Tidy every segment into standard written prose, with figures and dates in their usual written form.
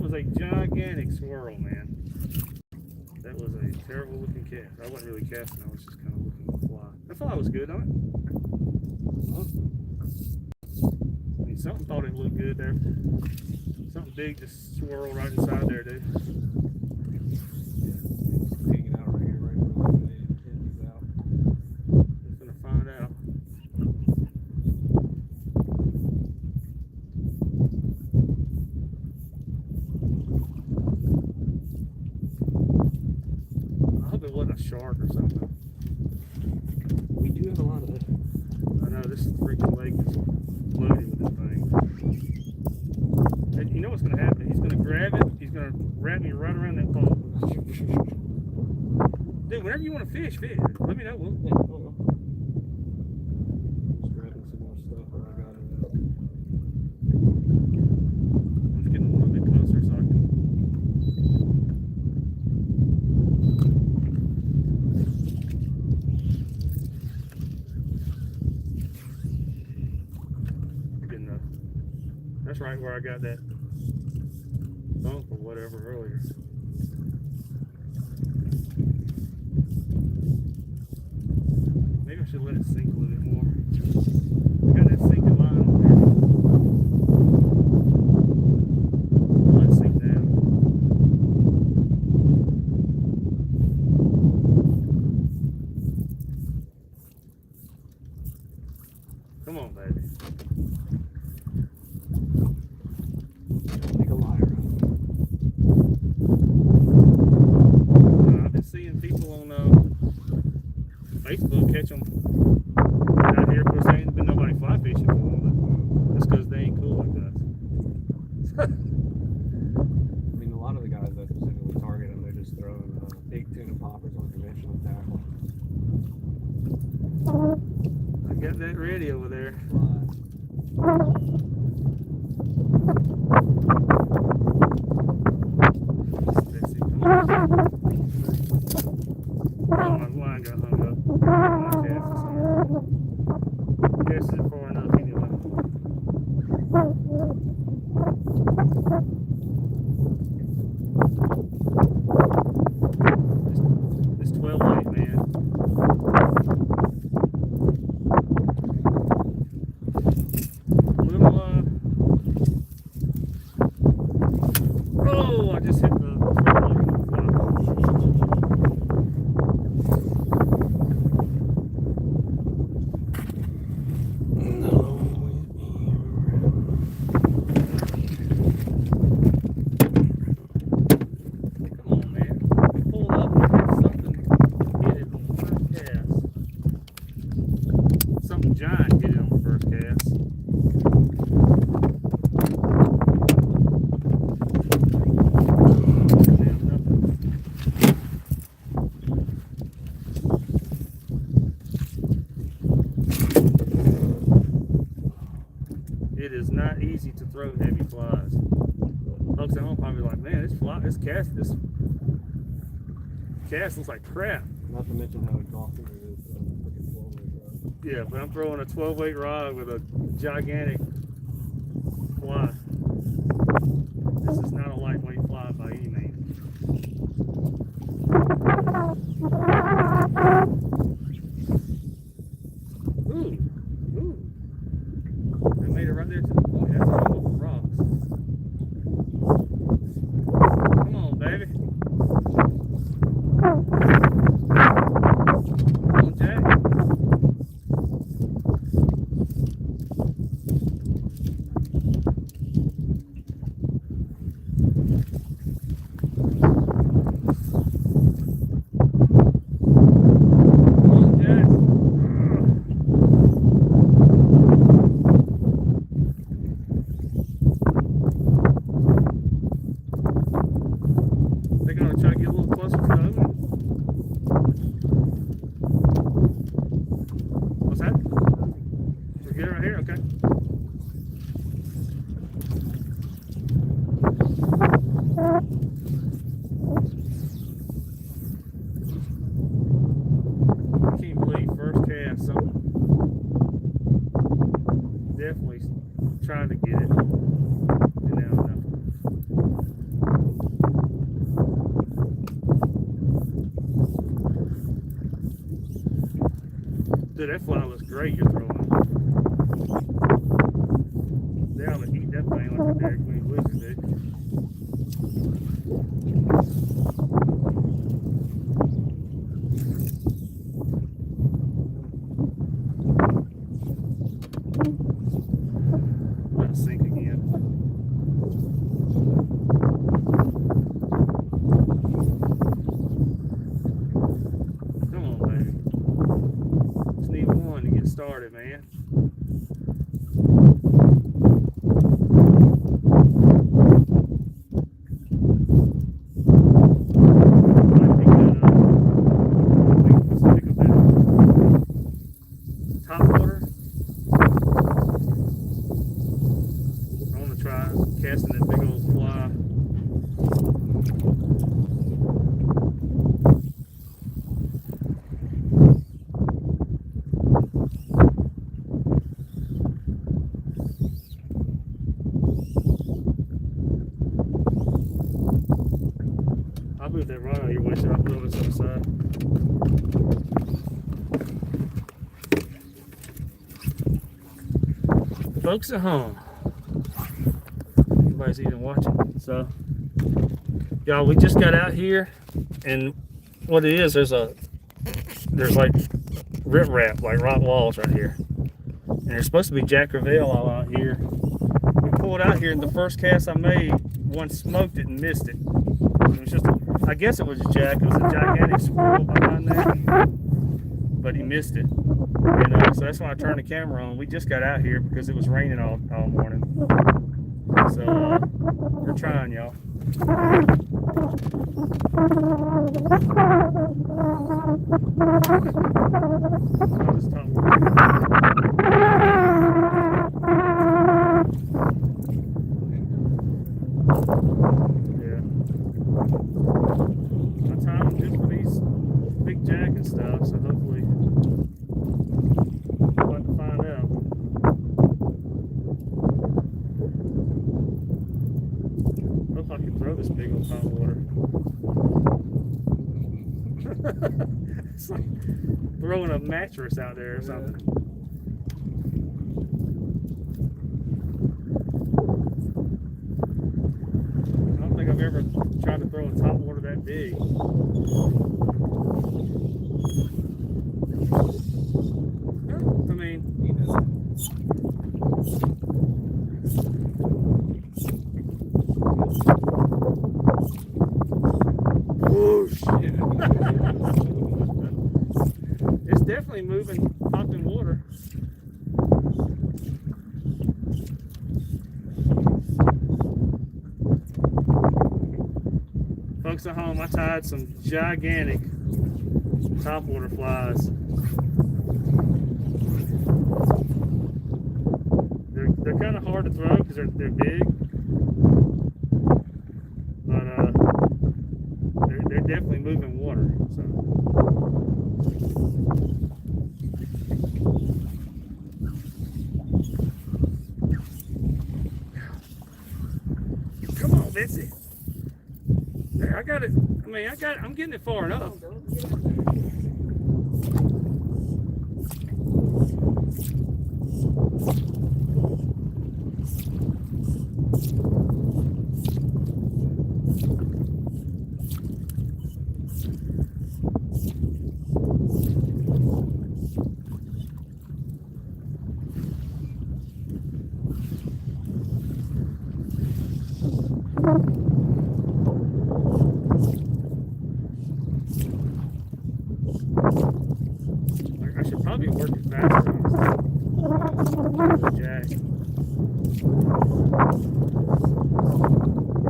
was a gigantic swirl, man. That was a terrible looking cast. I wasn't really casting, I was just kind of looking at the fly. That fly was good, huh? I mean, something thought it looked good there. Something big just swirled right inside there, dude. Hanging out right here, right where the he's out. Just gonna find out. I hope it wasn't a shark or something. We do have a lot of that. I know this freaking lake is loaded with this thing. And you know what's gonna happen? He's gonna grab it. He's gonna wrap me right around that pole. Dude, whenever you want to fish, let me know. Yeah, just grabbing some more stuff where I got it out. I'm just getting a little bit closer so I can. That's right where I got that bump or whatever earlier. Maybe I should let it sink a little bit more. I got that sinking line on there. Let it sink down. Come on, baby. Like a liar. I've been seeing people on Facebook catch them out here. Of course, there ain't been nobody fly fishing for them, but that's because they ain't cool like us. I mean, a lot of the guys that specifically target them, they're just throwing big tuna poppers on conventional tackle. I got that ready over there. Oh, my line got hung up. Cast it far enough anyway. It's 12 weight, man. Oh, I just hit the 12 weight. Giant hit it on the first cast. It is not easy to throw heavy flies. Folks at home probably like, man, this cast looks like crap. Not to mention how exhausting it is. Freaking 12-weight rod. Yeah, but I'm throwing a 12-weight rod with a gigantic fly. This is not a lightweight fly by any means. Ooh. I made it right there to the point. That's all over the rocks. Come on, baby. Come on, Jack. They're going to try to get a little closer to the opening. What's that? Should we get it right here? Okay. I can't believe first cast something. Definitely trying to get it. And now nothing. Dude, that fly looks great you're throwing. They ought to eat that thing like a Dairy Queen blizzard, dude. Let it sink again. Come on, baby. Just need one to get started, man. Top water. I want to try casting that big old fly. I'll move that right out of your way so I can throw this on the side. Folks at home, everybody's even watching. So, y'all, we just got out here, and what it is, there's like riprap, like rock walls right here, and there's supposed to be Jack Crevalle all out here. We pulled out here, and the first cast I made, one smoked it and missed it. It was just, I guess it was a jack. It was a gigantic squirrel behind there, but he missed it. And so that's why I turned the camera on. We just got out here because it was raining all morning. So we're trying, y'all. Yeah. My time is good for these big jack and stuff, so hopefully we'll have to find out. Hope I can throw this big old pot of water. It's like throwing a mattress out there or something. I don't think I've ever tried to throw a top water that big. I mean, he doesn't. Whoosh! It's definitely moving, popping water. Folks at home, I tied some gigantic topwater flies. They're kind of hard to throw because they're big, but they're definitely moving water. So. Come on, Betsy. There, I got it. I mean, I'm getting it far enough. I should probably work it faster. Jack.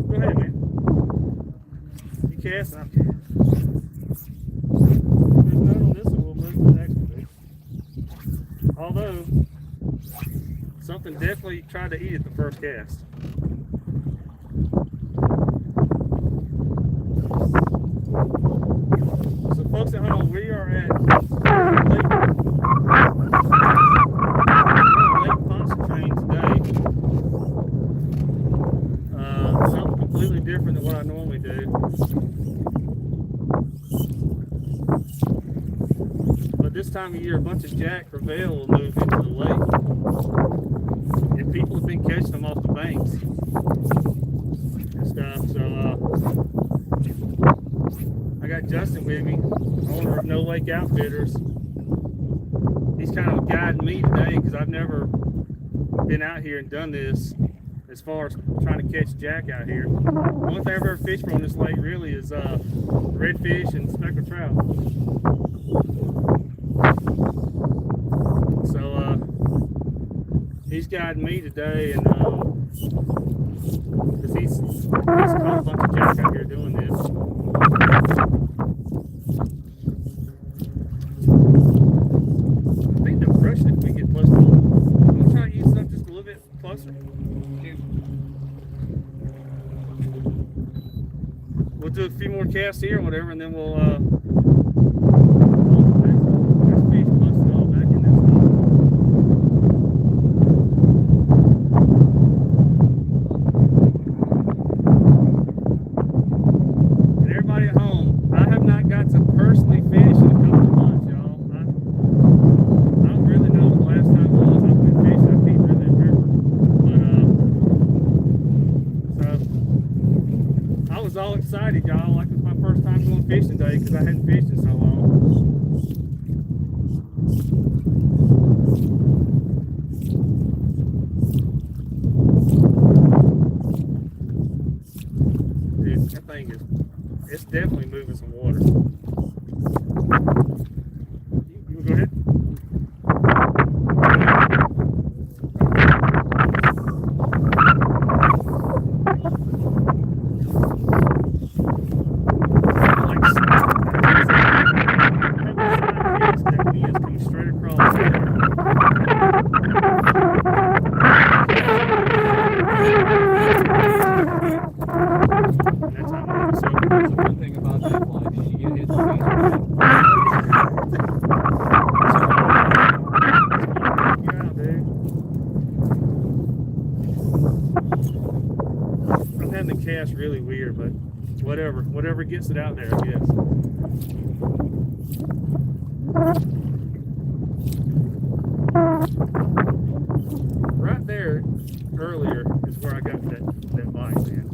Go ahead, man. You cast, I'll cast. There's none on this one, we'll move to the next one, dude. Although, something definitely tried to eat it the first cast. So folks at home, we are at Lake Pontchartrain today. Something completely different than what I normally do. But this this time of year, a bunch of jack or veil will move into the lake. And people have been catching them off the banks and stuff. So I got Justin with me, owner of No Lake Outfitters. He's kind of guiding me today because I've never been out here and done this as far as trying to catch jack out here. The only thing I've ever fished from this lake really is redfish and speckled trout. So he's guiding me today, and because he's caught a bunch of jack out here doing this. I think they'll crush it if we get close to it. I'm gonna try to use something just a little bit closer. We'll do a few more casts here or whatever, and then we'll next fish close to all back in this one. And everybody at home, I have not got to personally fish in a couple of months, y'all. I don't really know what the last time was I've been fishing. I can't really remember. But so I was all excited, y'all. Like it was my first time going fishing today because I hadn't fished in so long. Dude, that thing it's definitely moving some water. You wanna go ahead? Really weird, but whatever gets it out there, I guess. Right there earlier is where I got that bite, man.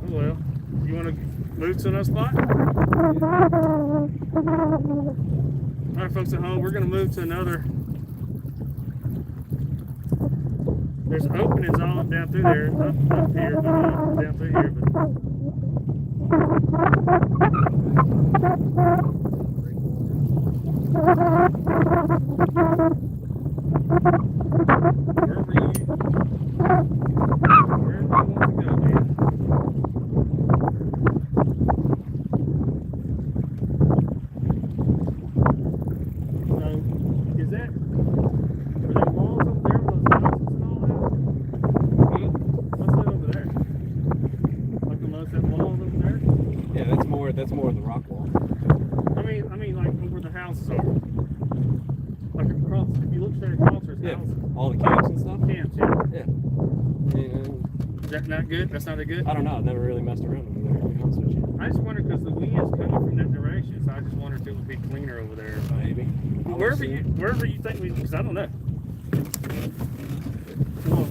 Oh well, you want to move to another spot? All right, folks at home, we're going to move to another. There's openings all down through there, up here, but down through here. But wherever you want to go, man. So, is that? Are there walls up there with those houses and all that? What's that over there? Like the most that walls over there? Yeah, that's more of the rock wall. I mean like where the houses are. Like across, if you look straight across, there's houses. All the camps and stuff? Camps, yeah. Yeah. Is that not good? That's not that good? I don't know. I've never really messed around over there, to be honest with you. I just wonder because the wind's coming from that direction, so I just wonder if it would be cleaner over there. Maybe. Wherever you think we, because I don't know. Come on,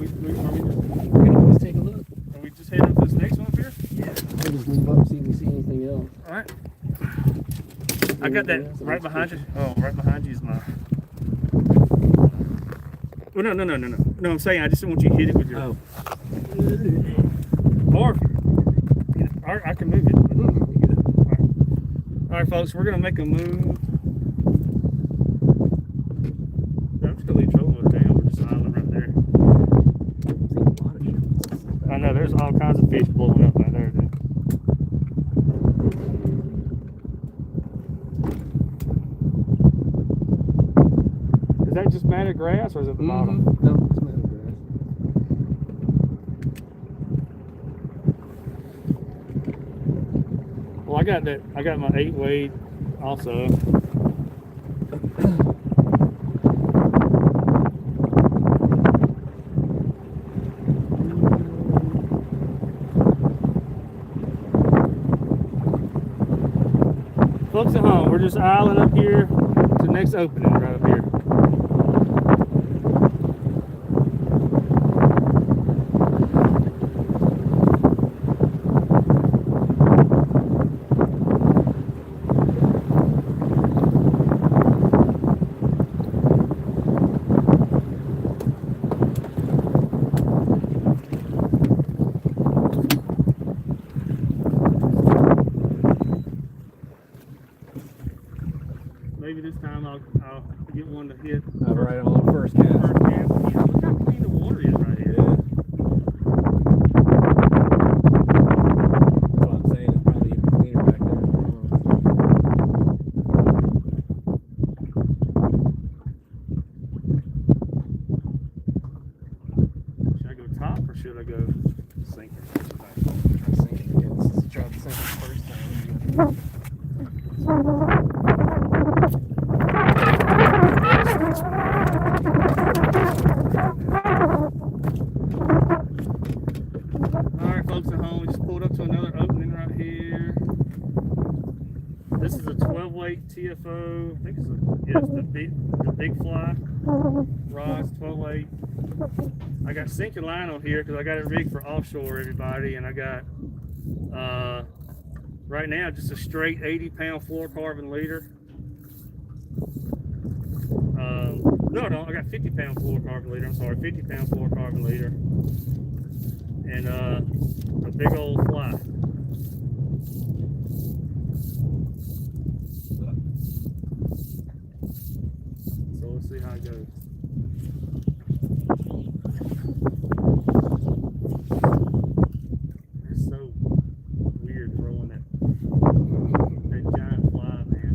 Let's take a look. are we just heading up to this next one up here? Yeah. We'll just move up, see if we see anything else. All right. I got that right behind you. Oh, right behind you is my. Oh, no. No, I'm saying I just don't want you to hit it with your. Oh. Or I can move it. All right, folks, we're gonna make a move. I'm just gonna leave trolling with it down. We're just island right there. I know there's all kinds of fish blowing up right there, dude. Is that just matted grass or is it the bottom? No, it's matted grass. Well, I got my 8 weight also. folks at home, we're just island up here to the next opening right up here. Maybe this time I'll get one to hit Right on the first cast. first cast. Yeah, look how clean the water is right here. Yeah. That's what I'm saying. It's probably even cleaner back there. Should I go top or should I go sinker? Try sinking again. Try to sink it first time. Alright folks at home, we just pulled up to another opening right here. This is a 12 weight TFO. I think it's the big fly rods, 12 weight. I got sinking line on here because I got it rigged for offshore, everybody, and I got right now just a straight 80-pound fluorocarbon leader. No, I don't. I got 50-pound fluorocarbon leader. I'm sorry, 50-pound fluorocarbon leader, and a big old fly. So let's see how it goes. It's so weird throwing that giant fly, man.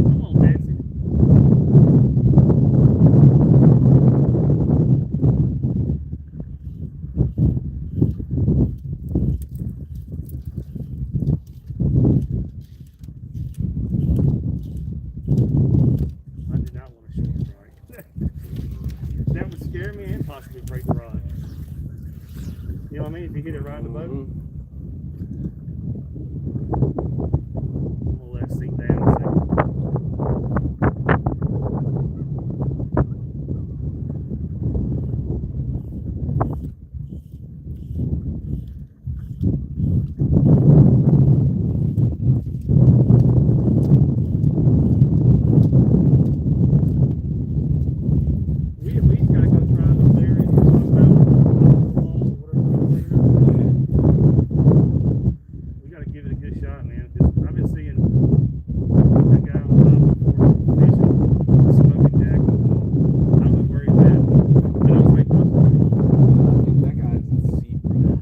Come on, Betsy. I did not want a short strike. That would scare me and possibly break the rod. You know what I mean? If you hit it right in the boat. I'm gonna let it sink down a second. We at least gotta go try those areas you're talking about, falls or whatever. We gotta give it a good shot, man. 'Cause I've been seeing that guy on top before fishing, smoking jack. I don't know where he's at. I know it's like I think that guy's in sea, brother.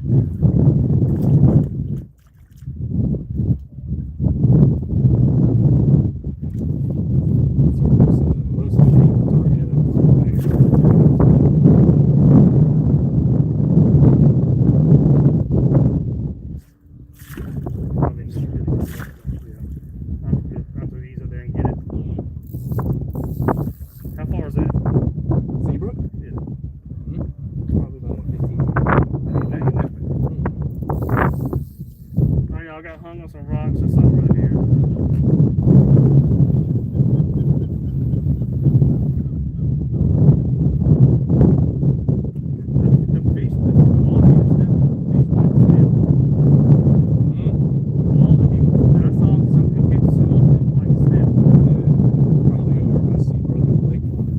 Most of the people target him. I mean, it's really good stuff. Yeah. I'm through these up there and get it. How far is that? Seabrook? Yeah. Probably about 15. Alright, y'all, I got hung on some rocks or something right here. The fish was all the all the people that I saw, some people catch some of them like a snap. Probably over by Seabrook Lake Farm.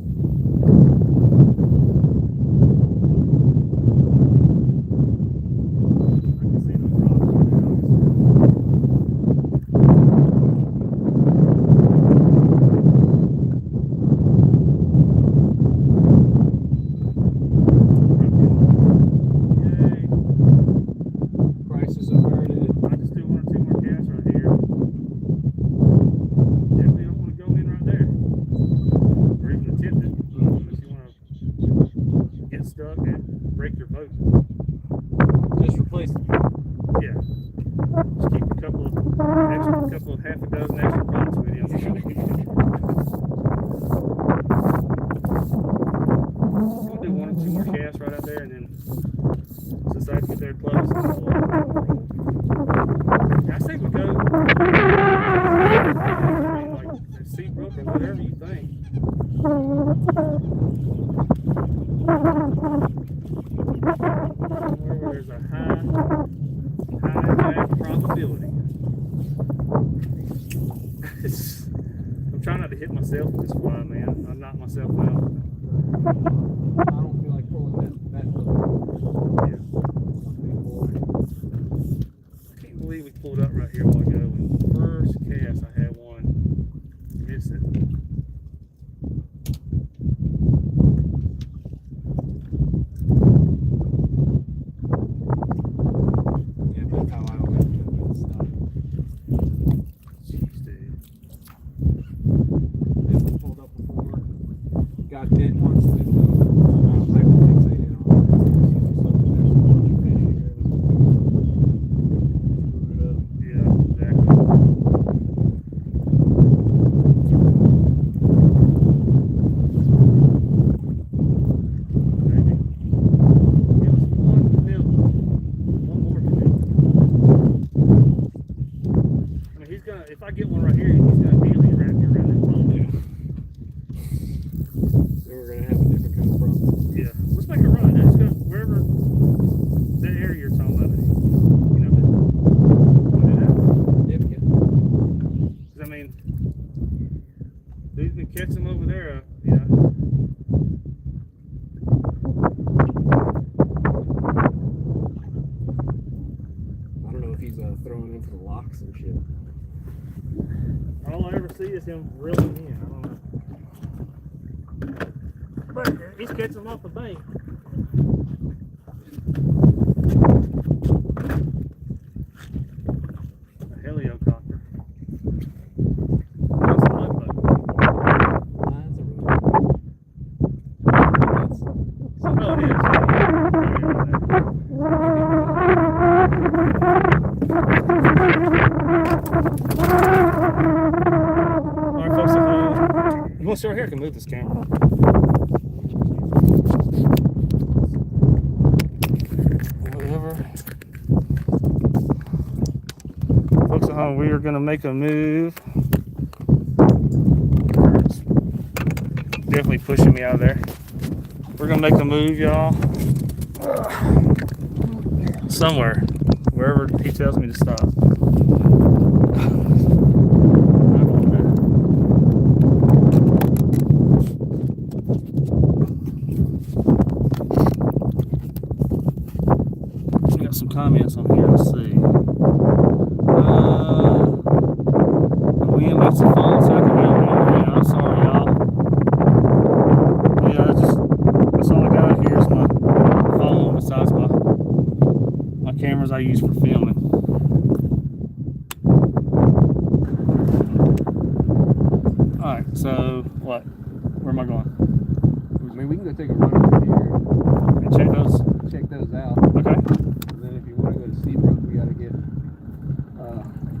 I can see those rocks right there. Yay. Prices averted. I just do 1 or 2 more casts right here. Definitely don't want to go in right there. Or even attempt it. Unless you want to get stuck and break your boat. Just with half a dozen extra points with you. We'll do 1 or 2 more casts right out there, and then since I get there close, I think we go. Like Seabrook or whatever you think. Somewhere where there's a high back probability. I'm trying not to hit myself with this fly, man. I knocked myself out. I don't feel like pulling that Yeah. I can't believe we pulled up right here a while ago. And first cast, I had one miss it. Yeah, that's how I always do that stuff. Jeez, dude. This was pulled up before. Got bit once with hyper fixated on it. Yeah, exactly. Maybe. Give us one canoe. One more canoe. I mean, he's gonna, if I get one right here, he's gonna immediately wrap you around that pole. So we're gonna have a different kind of problem. Yeah. Let's make a run. Let's go wherever that area you're talking about. You know, wanna do that? Yeah, we can. 'Cause I mean, dudes can catch them over there, you know. I don't know if he's throwing into the locks and shit. All I ever see is him reeling in. I don't know. But he's catching them off the bank. A heliocopter. That's a mud boat. That's a really that's Oh, it is. Alright, folks, you want to stay right here? I can move this camera. Whatever. Folks at home, we are going to make a move. It's definitely pushing me out of there. We're going to make a move, y'all. Somewhere. Wherever he tells me to stop. We got some comments on here. Let's see. The wind makes the phone sound like a yeah, I'm sorry, y'all. Yeah, that's all I got here is my phone besides my cameras I use for filming. Alright, so what? Where am I going? I mean, we can go take a run over here And check those? and check those out. Okay. And then if you want to go to Seabrook, we got to get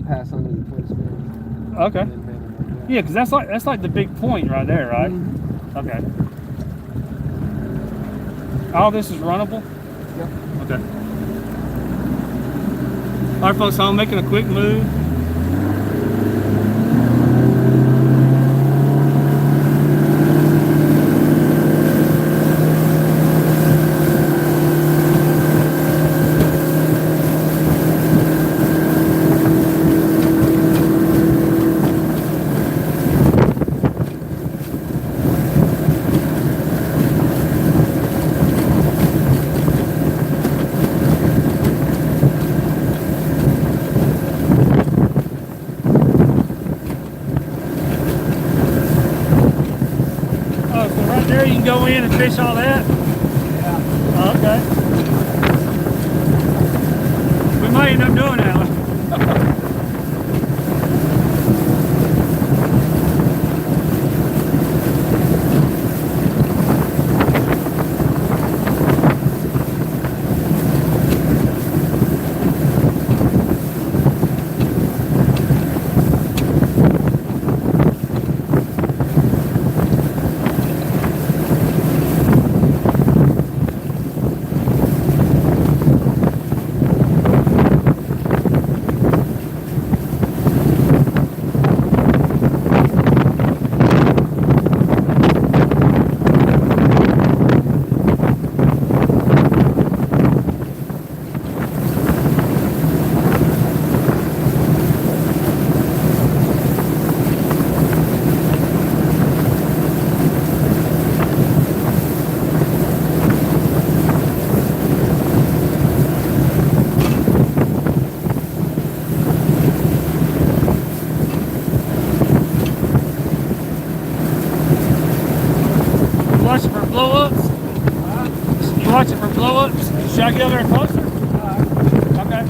pass under the twin spin. Okay. And then head on like that. Yeah, because that's like the big point right there, right? Mhm. Okay. All this is runnable? Yep. Okay. Alright folks, so I'm making a quick move. Oh, so right there you can go in and fish all that? Yeah. Oh, okay. We might end up doing that one. watching for blow-ups? You watching for blow-ups? Should I get over there closer? Okay.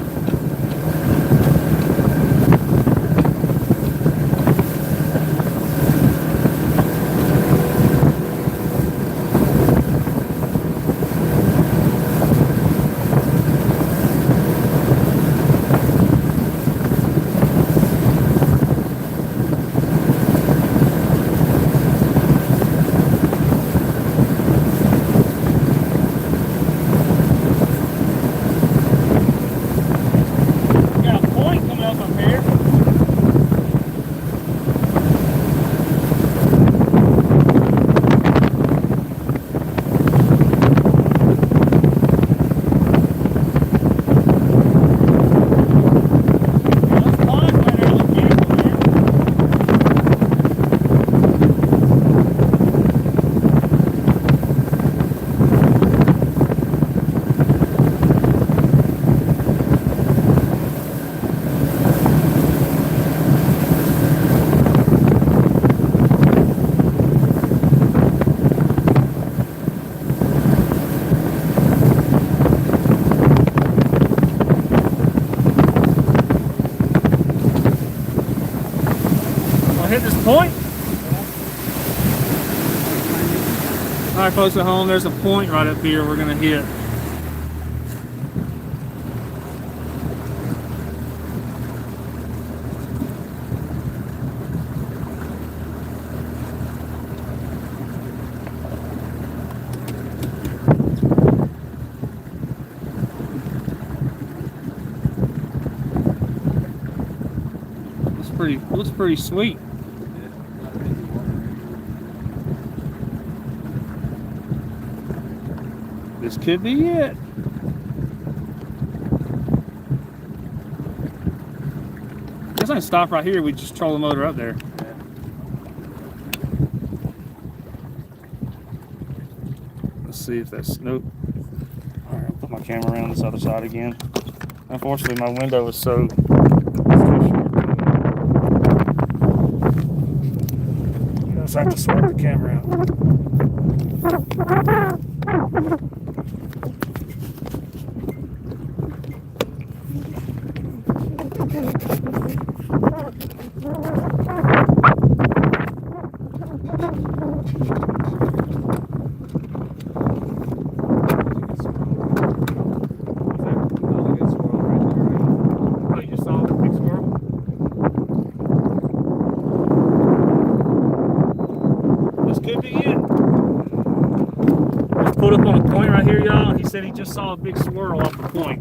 Hit this point. All right, folks at home, there's a point right up here we're gonna hit. Looks pretty sweet. This could be it. Guess I can stop right here. We just troll the motor up there. Let's see if that's nope. All right, I'll put my camera around this other side again. Unfortunately, my window is so. I have to swap the camera out. Oh, you just saw the big squirrel? Could be it. Let's put up on a point right here, y'all. He said he just saw a big squirrel off the point.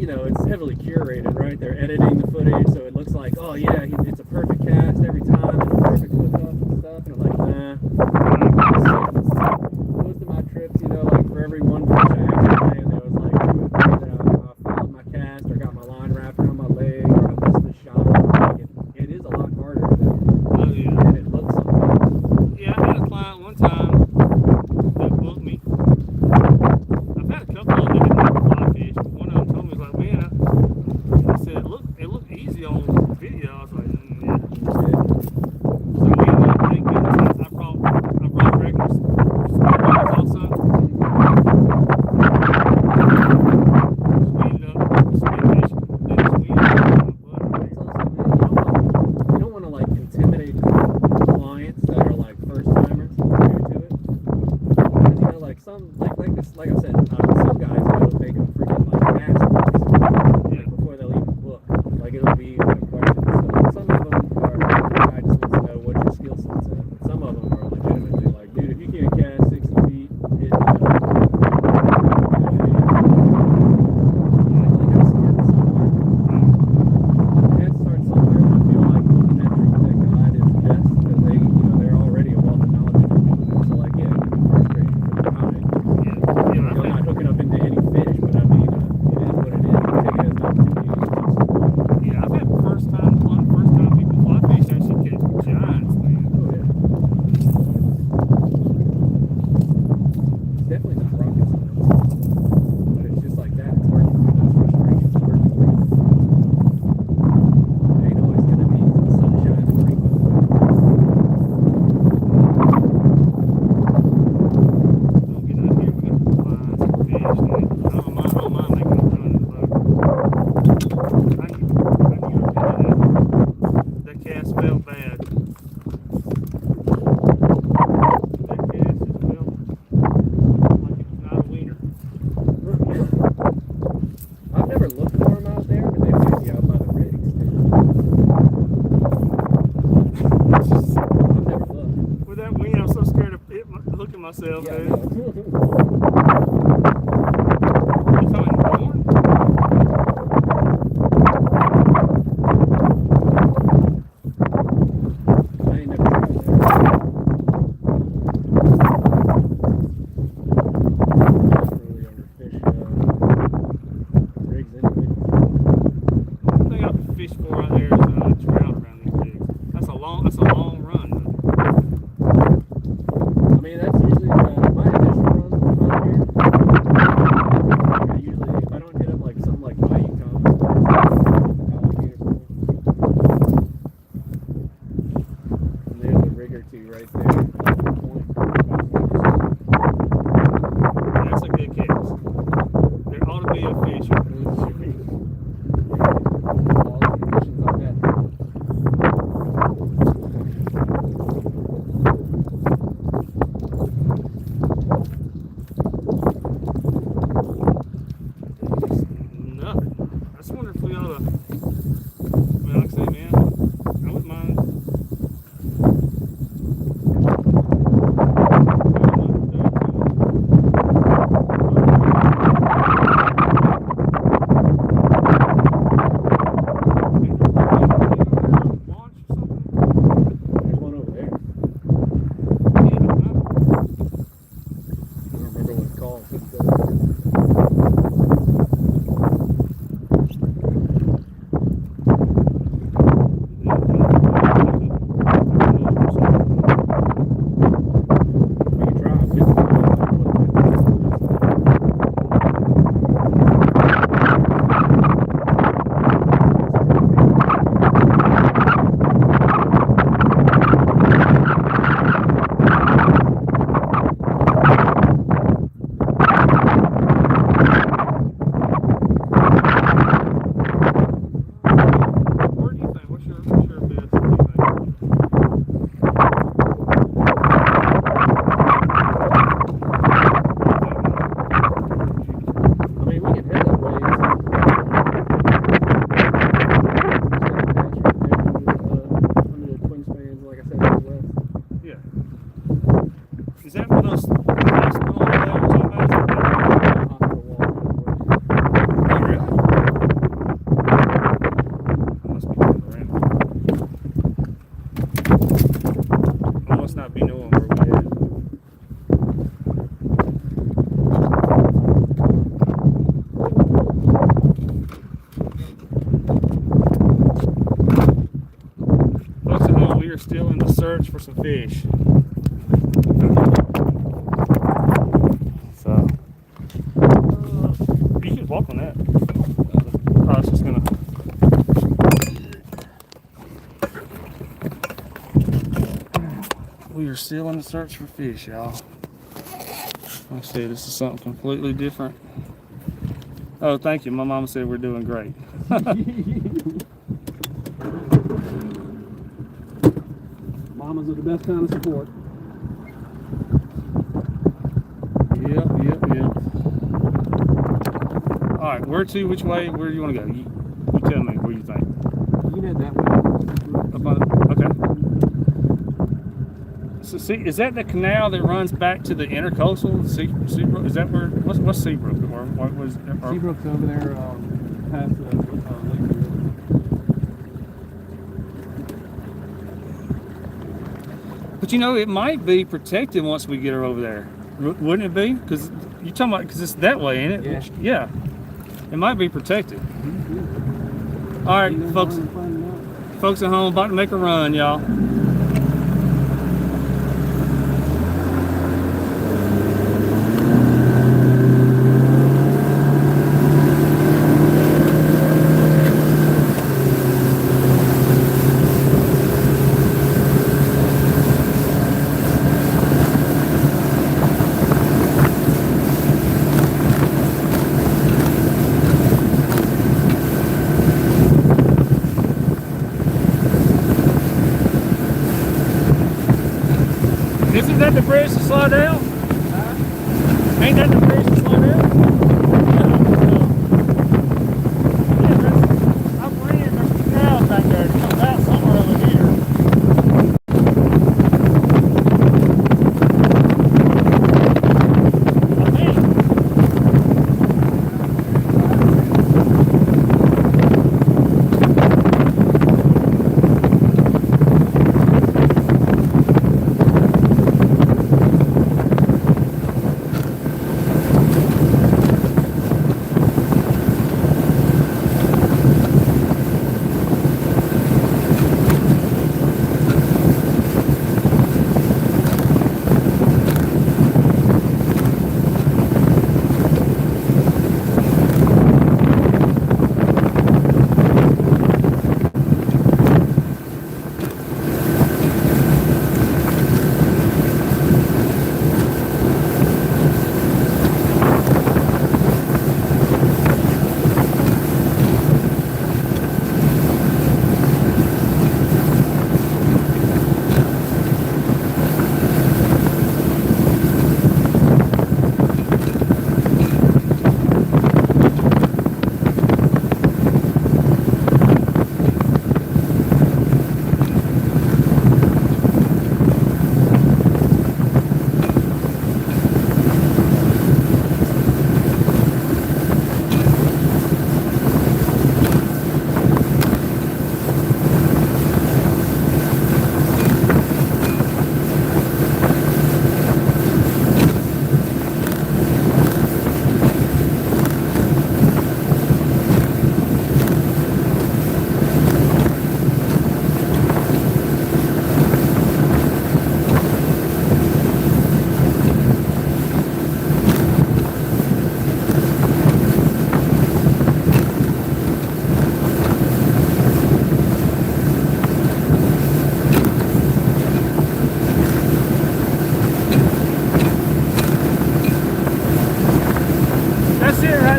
you know, it's heavily curated, right? They're editing the footage so it looks like, oh yeah, it's a perfect cast every time, it's a perfect hookup and stuff. And I'm like, nah. Most of my trips, you know, like for every one fish I actually landed, there was like 2 or 3 that I failed my cast or got my line wrapped around my leg or I missed the shot. Like it is a lot harder than it looks sometimes. Yeah, I had a client one time that booked me. I've had a couple of them that didn't fly fish, but one of them told me, was like, man, I said, it looked easy on video. I was like, yeah. So we ended up, thank goodness, I brought regular speedboats also. We ended up speed fishing. Then we ended up You don't want to like intimidate clients that are like first timers new to it. Because, you know, like like I said, some guys will make them freaking like masters like before they'll even book. Like it'll be like questions. So some of them are, I just want to know what your skill set's at. But some of them are legitimately like, dude, if you can't cast 60 feet, you gotta start somewhere. You have to start somewhere, and I feel like looking at that guide is best because they, you know, they're already a wealth of knowledge. So like, yeah, you can be frustrated for the time. You're not hooking up into any fish, but I mean, it is what it is. You take it as an opportunity. Yeah, I've had first time people fly fish actually catch giants, man. Oh yeah. It's definitely not rocket science, but it's just like that. It's working through those frustrations. It's working through them. It ain't always gonna be sunshine and rainbows. Don't get out here, we got to find some fish, man. I don't mind making a run in the boat. I knew that cast felt bad. That cast just felt like it was not a wiener. I've never looked for them out there, but they might be out by the rigs too. I've never looked. With that wiener, I'm so scared to look at myself, Yeah, dude. no. You talking corn? I ain't never tried that. Really overfish rigs anyway. The thing I fish for out there is trout around these jigs. That's a long run. I mean, that's usually my initial runs when I'm out here. Like I usually, if I don't hit up like something like Bayou Commons, alligator pool. And there's a rig or 2 right there. Off the point, about 4%. That's a good cast. There ought to be a fish. Those should be all the conditions I met. Nothing. I just wonder if we ought to. I mean, like I say, man, I wouldn't mind. There's one over there. I don't remember what it's called. But, still in the search for some fish. So, you could walk on that. I was just gonna. We are still in the search for fish, y'all. Like I said, this is something completely different. Oh, thank you. My mama said we're doing great. Mamas are the best kind of support. Yep. All right, where to? Which way? Where do you want to go? You tell me. What do you think? You head that way. Okay. So, see, is that the canal that runs back to the intercoastal? Seabrook? Is that where? What's Seabrook? Or what was? Seabrook's over there, past the Lake River. But you know, it might be protected once we get her over there. Wouldn't it be? Because you're talking about, because it's that way, ain't it? Yeah. It might be protected. All right, folks at home, about to make a run, y'all. Isn't that the bridge to slow down? Ain't that the bridge to slow down? I ran, there's a canal back there. It comes out somewhere over here. I think.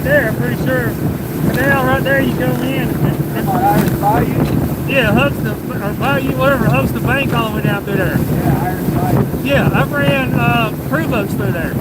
There, I'm pretty sure. Canal right there, you go in. Iron Bayou? Yeah, hooks the, or Bayou, whatever, hooks the bank all the way down through there. Yeah, Iron Bayou. Yeah, I've ran crew boats through there.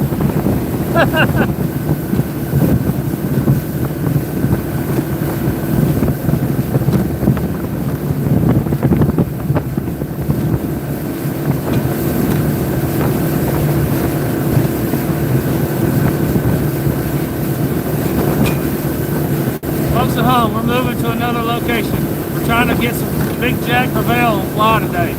Folks at home, we're moving to another location. We're trying to get some big jack prevail on fly today.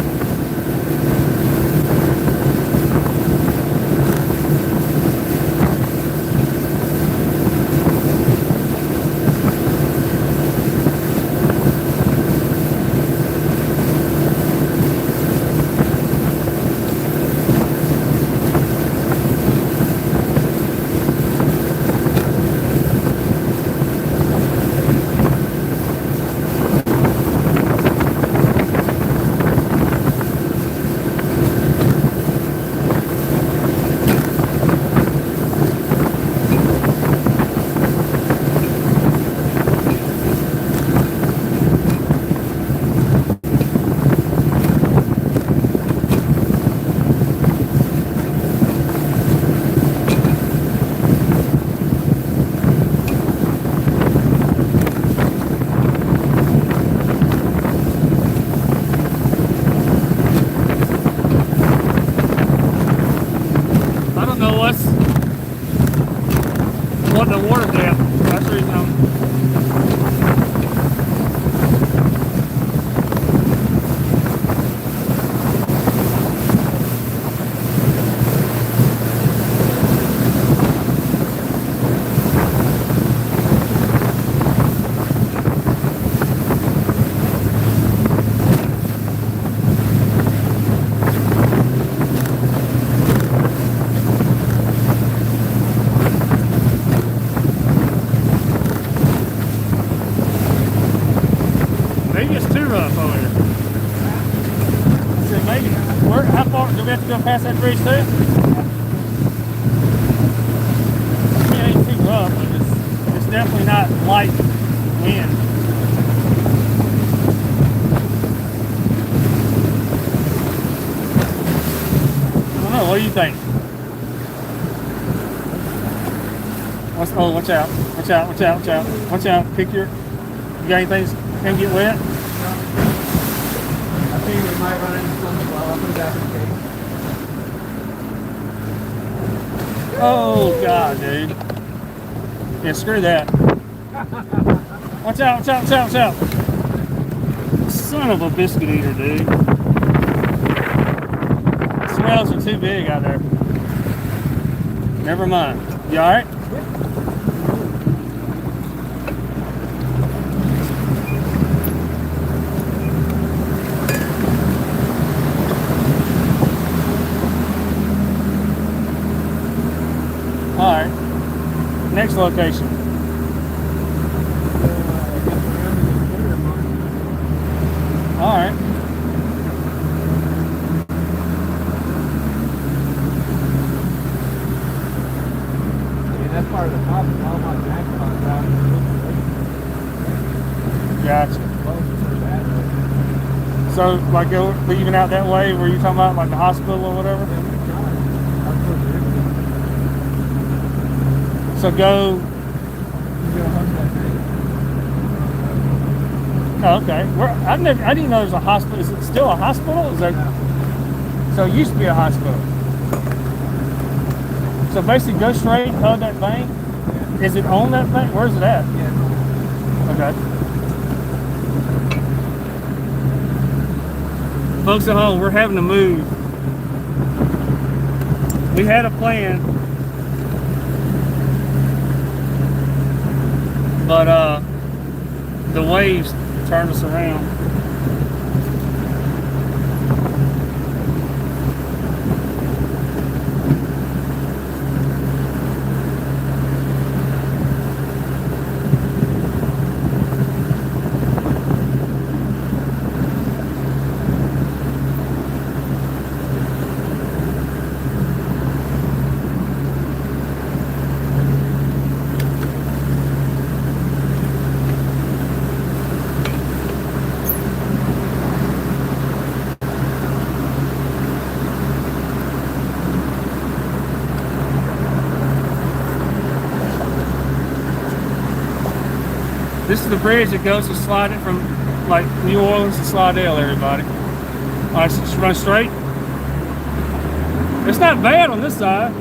rough over here. I said, maybe, how far, do we have to go past that bridge too? It ain't too rough, but it's definitely not light wind. I don't know, what do you think? Oh, watch out. Watch out, watch out, watch out. Watch out. You got anything that's gonna get wet? I think we might run into something while I'm back in the cage. Oh, God, dude. Yeah, screw that. Watch out, watch out, watch out, watch out. Son of a biscuit eater, dude. The swells are too big out there. Never mind. You alright? Alright. Next location. Alright. That's part of the problem. All my back comes out. Gotcha. So, like, leaving out that way, were you talking about, like, the hospital or whatever? So go. Oh, okay. I didn't know there's a hospital. Is it still a hospital? Is there? So it used to be a hospital. So basically, go straight, hug that bank. Yeah. Is it on that bank? Where's it at? Yeah. Okay. Folks at home, we're having to move. We had a plan, but the waves turned us around. This is the bridge that goes to Slidell from like New Orleans to Slidell, everybody. All right, so just run straight. It's not bad on this side.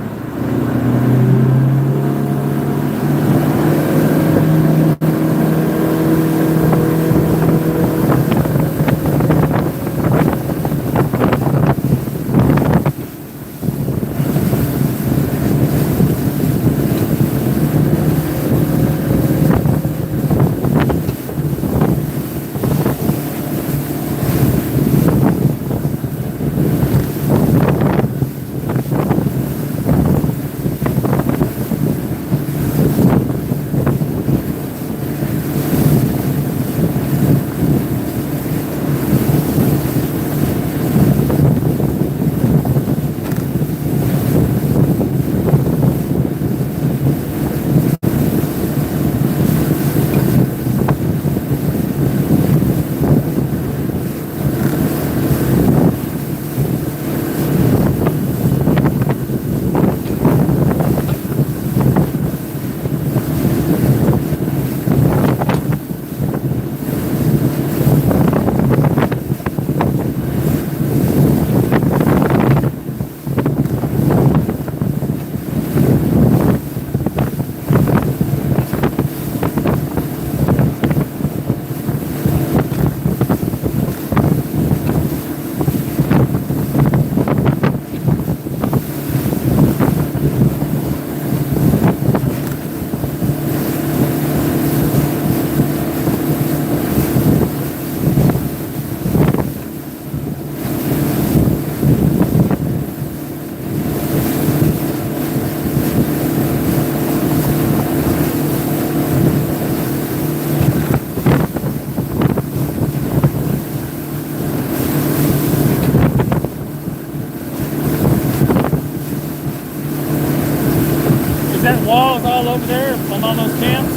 south all over there from all those camps?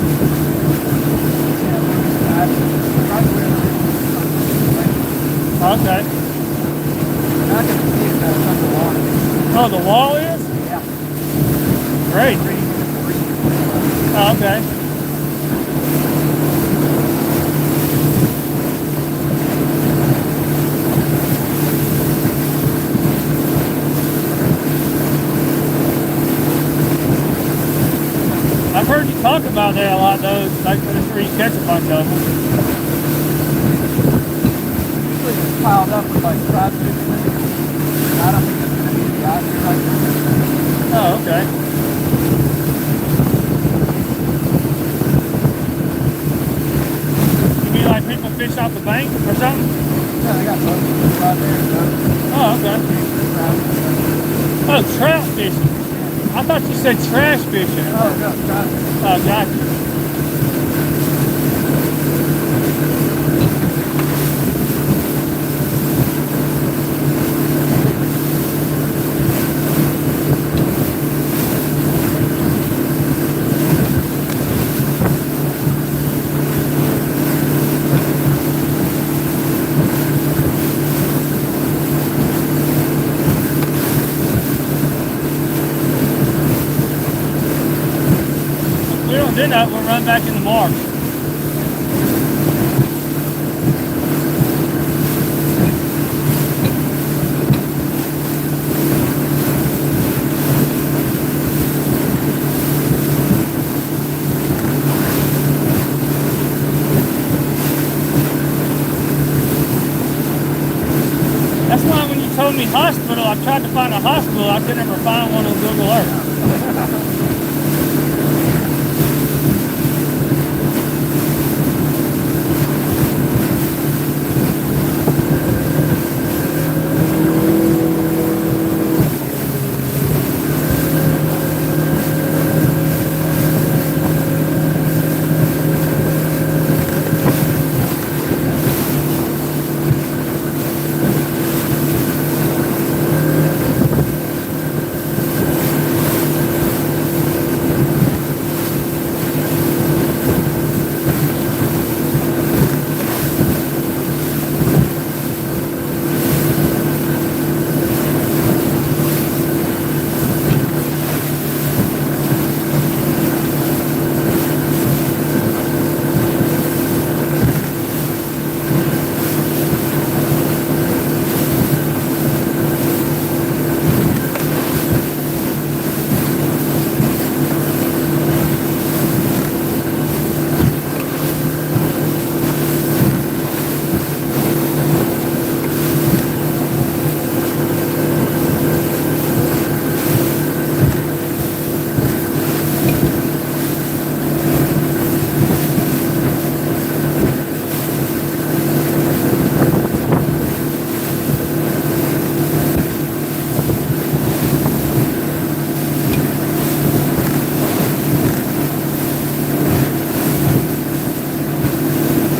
Okay. Oh, the wall is? Yeah. Great. Oh, okay. I've heard you talk about that a lot, though. Like, that's where you catch a bunch of them. Usually it's piled up with like crab fish. I don't think there's gonna be out here right now. Oh, okay. You mean like people fish off the bank or something? Yeah, I got boats out there and stuff. Oh, okay. Oh, trout fishing. I thought you said trash fishing. Oh, no, trout. Oh, gotcha. If we don't do that, we'll run back in the marsh. That's why when you told me hospital, I tried to find a hospital. I could never find one on Google Earth.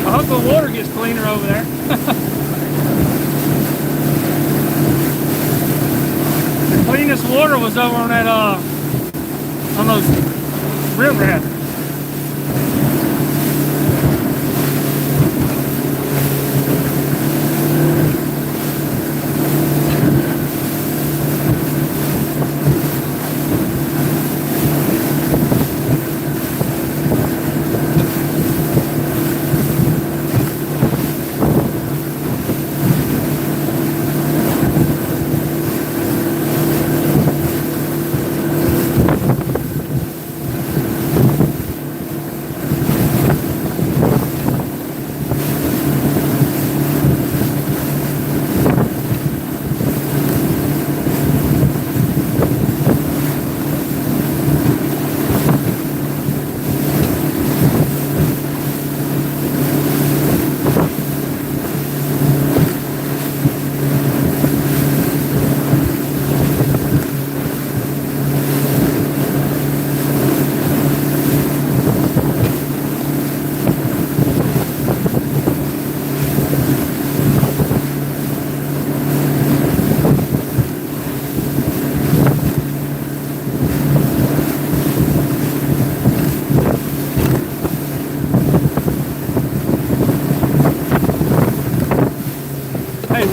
I hope the water gets cleaner over there. The cleanest water was over on that on those river rafts.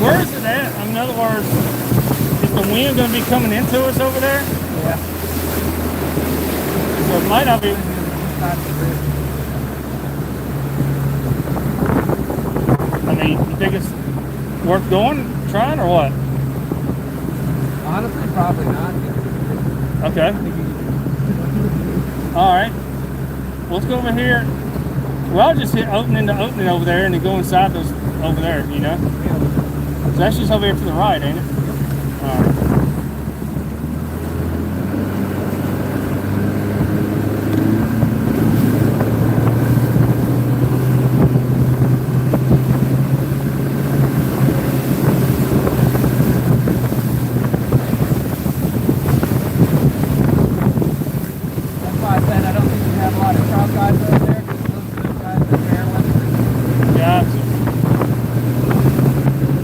Where is it at? In other words, is the wind going to be coming into us over there? Yeah. So it might not be. I mean, you think it's worth going, trying, or what? Honestly, probably not. Okay. All right. Let's go over here. Well, I'll just hit opening to opening over there and then go inside those over there, you know? Yeah. So that's just over here to the right, ain't it? All right. That's why I said I don't think you have a lot of trout guys over there. Those good guys are fair ones. Gotcha.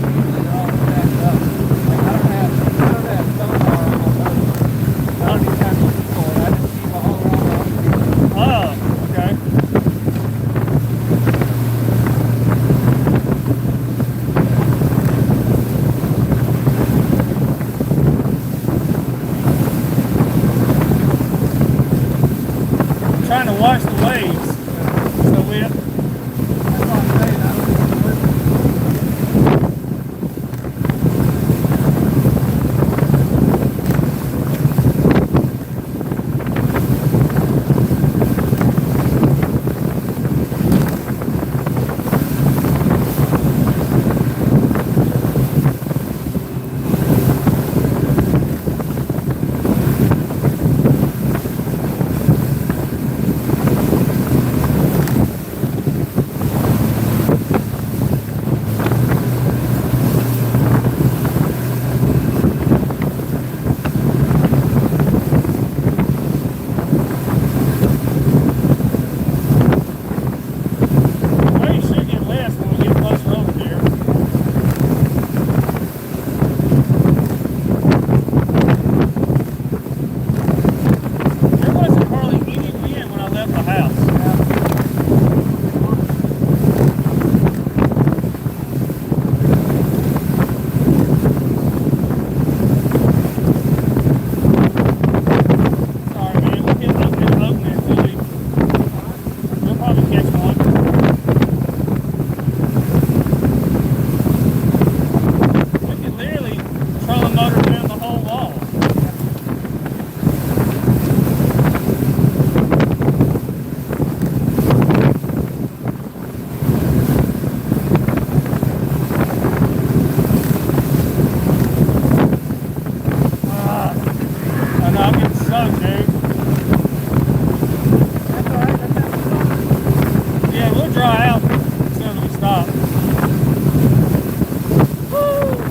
Usually they're all stacked up. Like I don't have sonar on my boat. I don't even have uses for it. I just keep a whole around my own people. Oh, okay. I'm trying to watch the waves. So we That's what I'm saying. I don't think it's worth waves should get less when we get closer over here. There wasn't hardly any wind when I left the house. Sorry, man. We'll get opening until we'll probably catch one. We could literally trolling motor down the whole wall. Ah, I know I'm getting soaked, dude. That's alright. That's how Yeah, we'll dry out as soon as we stop. Woo!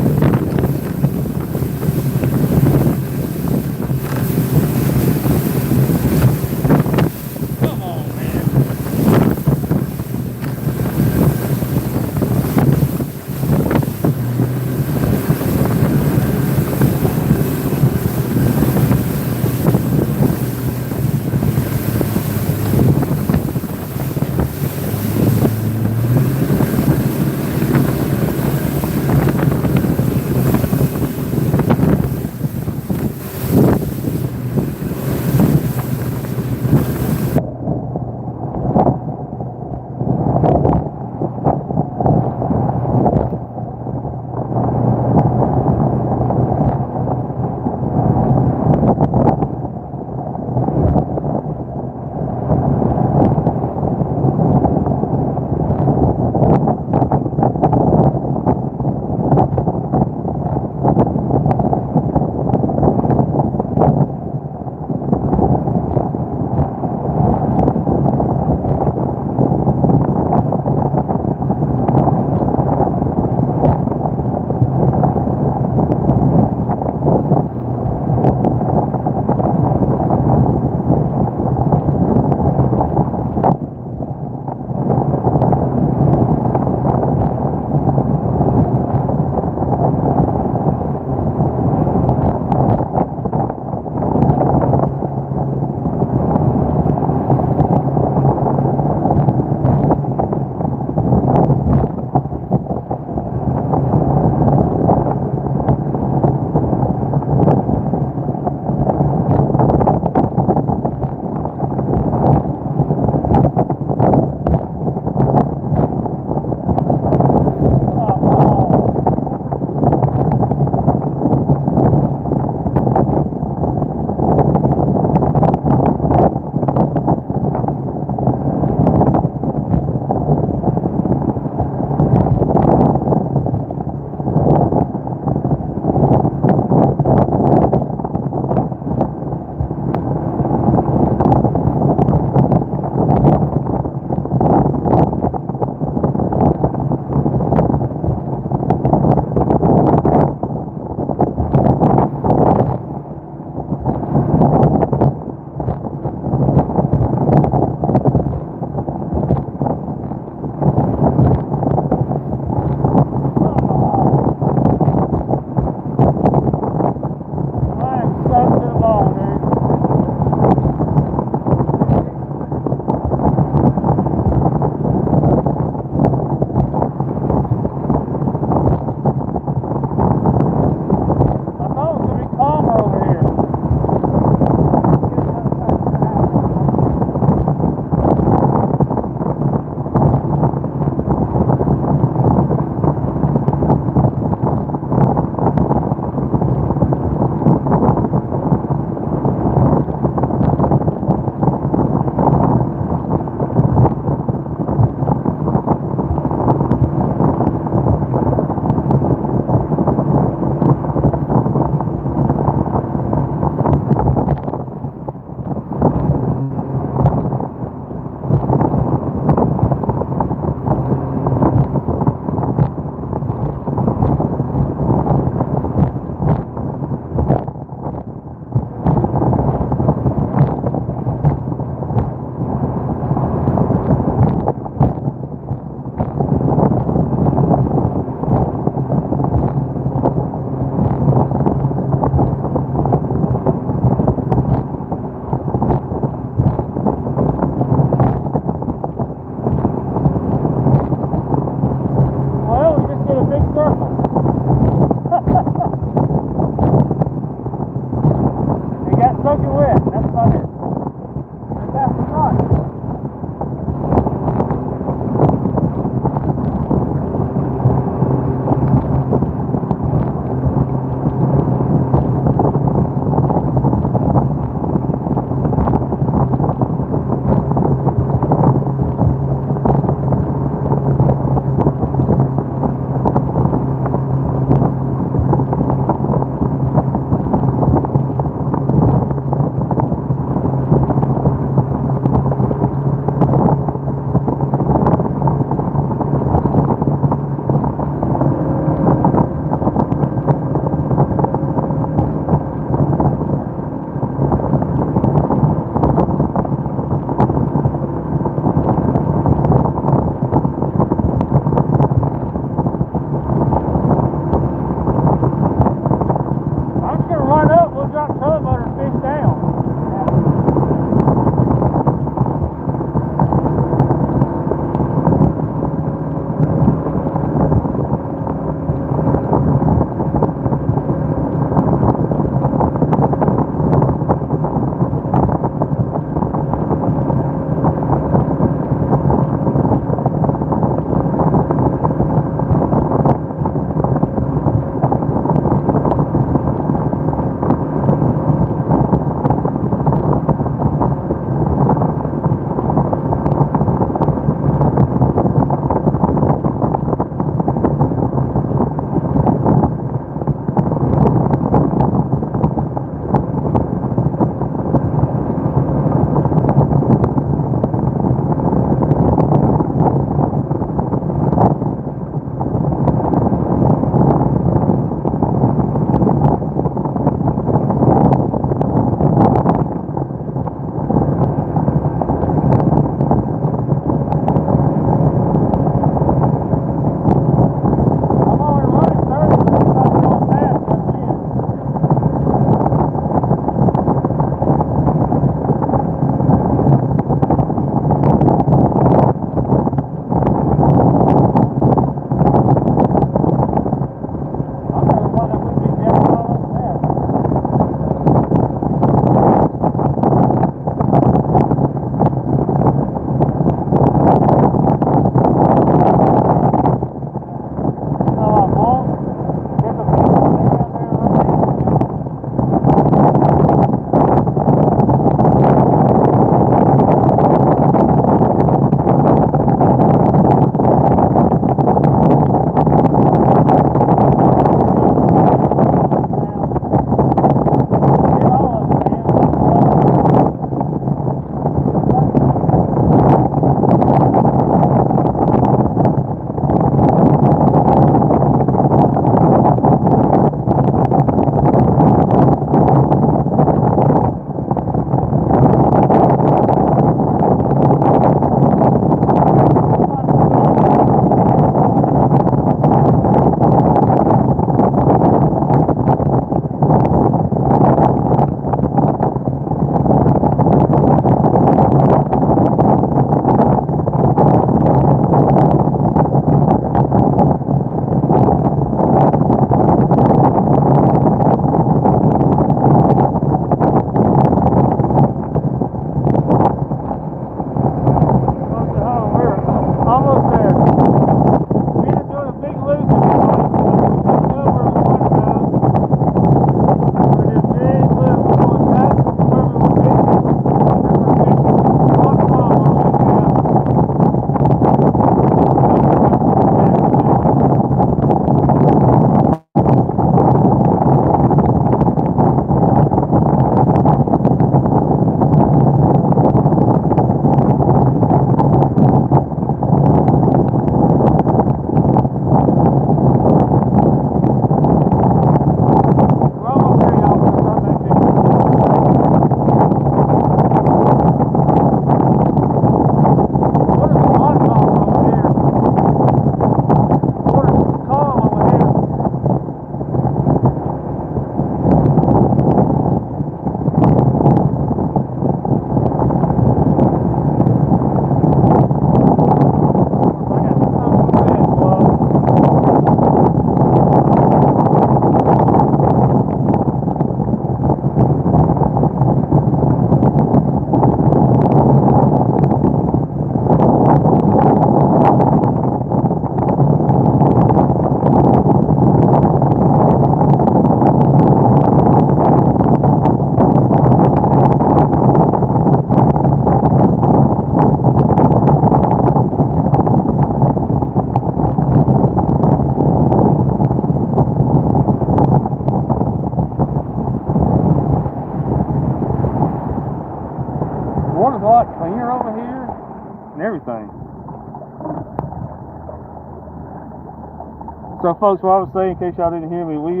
So folks, what I was saying, in case y'all didn't hear me, we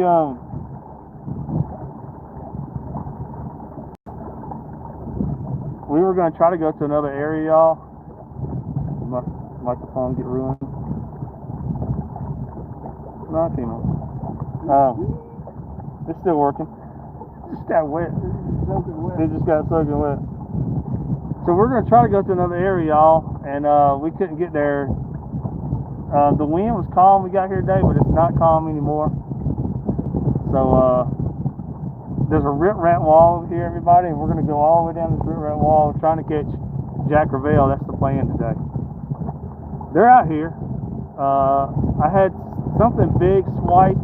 were gonna try to go to another area, y'all. My microphone get ruined. No, I can't. It's still working. It just got wet. It just got soaking wet. So we're gonna try to go to another area, y'all, and we couldn't get there. The wind was calm. We got here today, but it's not calm anymore. So there's a rip-rap wall over here, everybody, and we're gonna go all the way down this rip-rap wall, trying to catch Jack Crevalle. That's the plan today. They're out here. I had something big swipe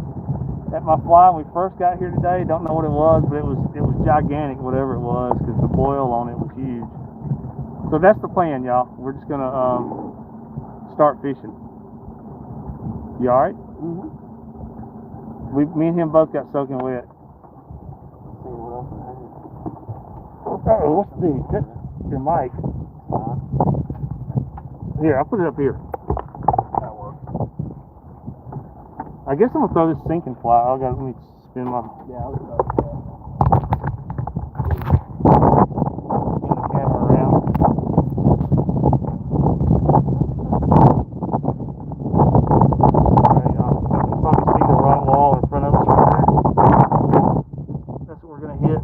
at my fly when we first got here today. Don't know what it was, but it was gigantic, whatever it was, because the boil on it was huge. So that's the plan, y'all. We're just gonna start fishing. You all right? Mm-hmm. Me and him both got soaking wet. Oh, what's the deal? Your mic. Here, I'll put it up here. That works. I guess I'm gonna throw this sinking fly. Let me spin my. Yeah, I'll throw it. Spin the camera around. Alright, y'all. You can probably see the rock wall in front of us right there. That's what we're gonna hit.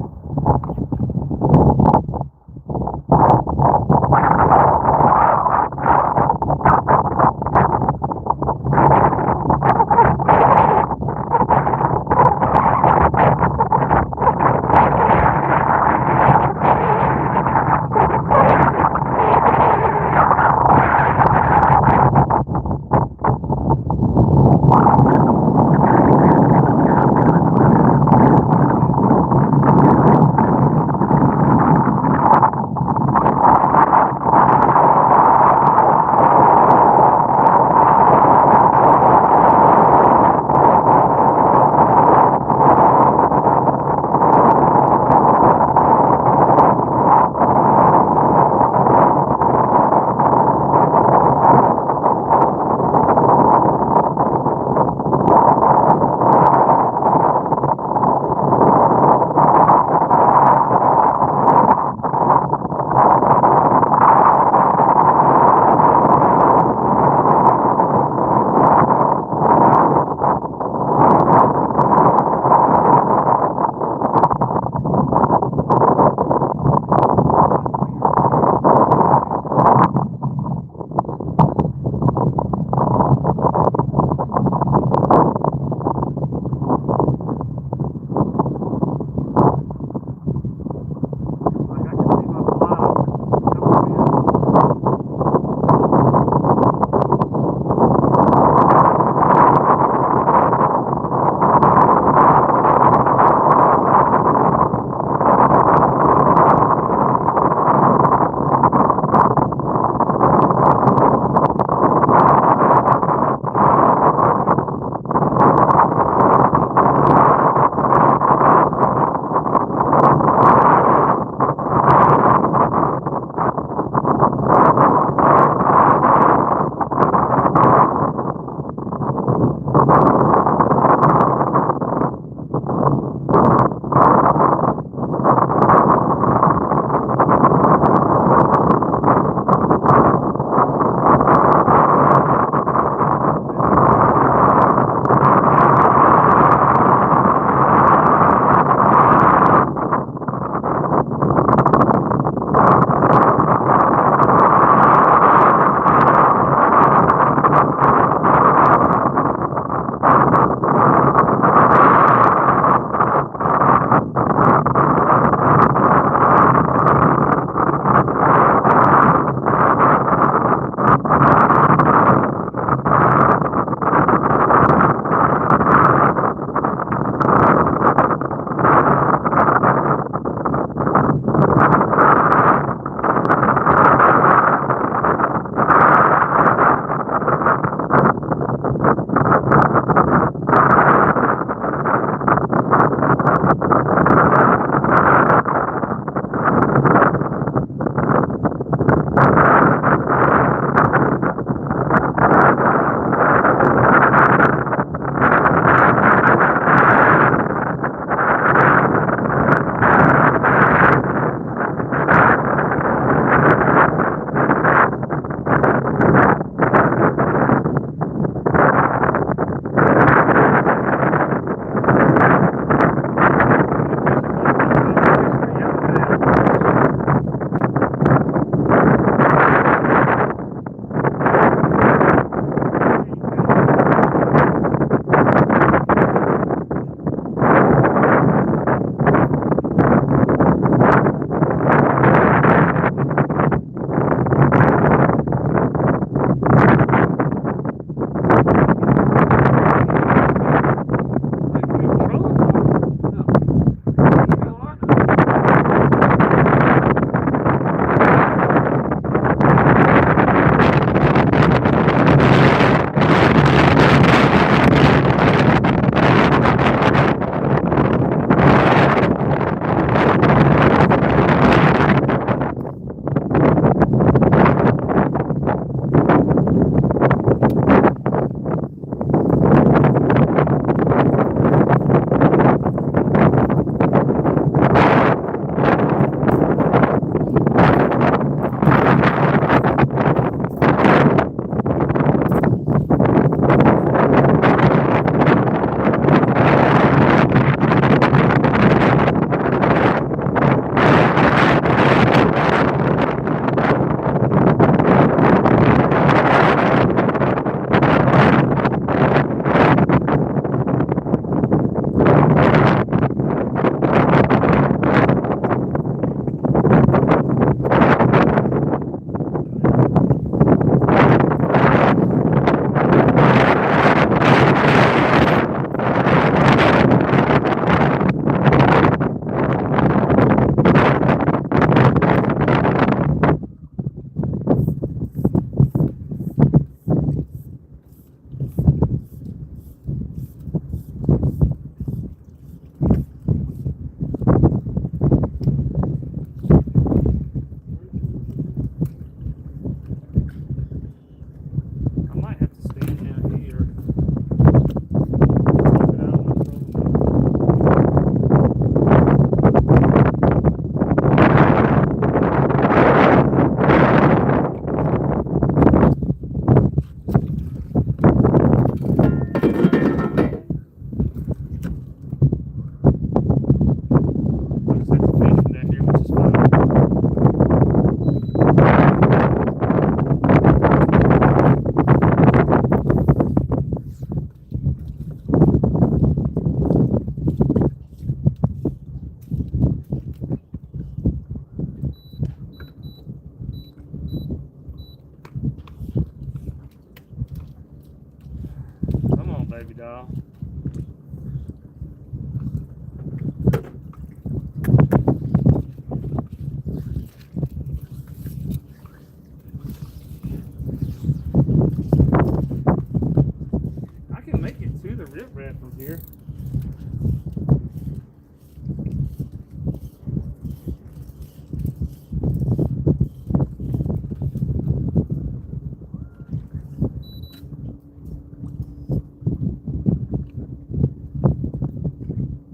I can make it to the riprap from here.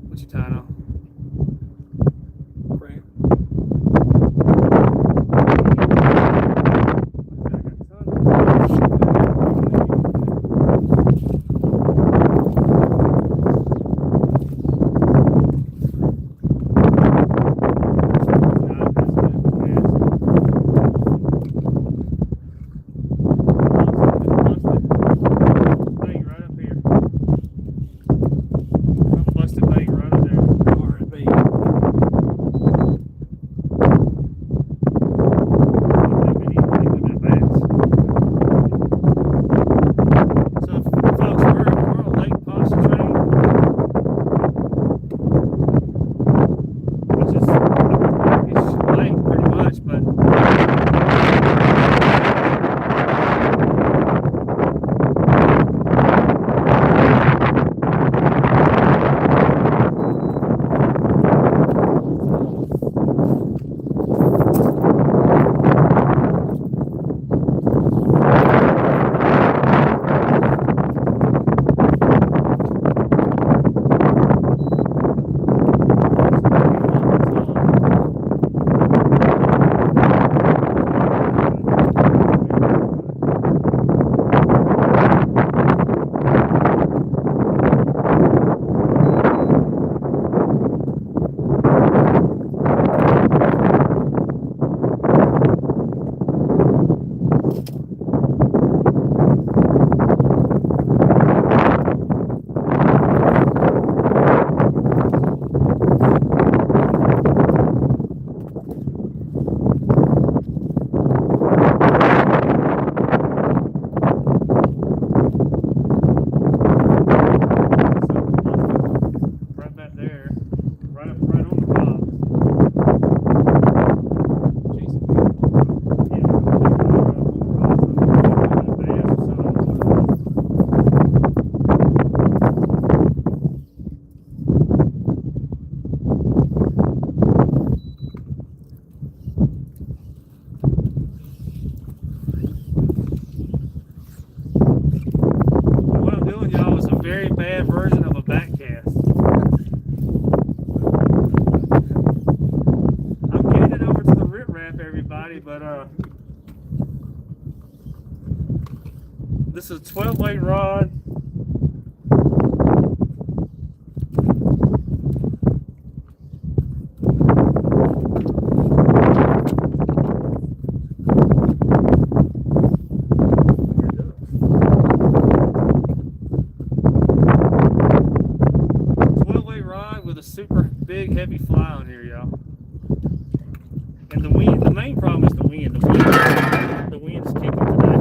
What you tying on? Crank. very bad version of a back cast. I'm getting it over to the rip wrap, everybody, but this is a 12-weight rod. With a super big heavy fly on here, y'all. And the wind, the main problem is the wind. The wind is kicking today.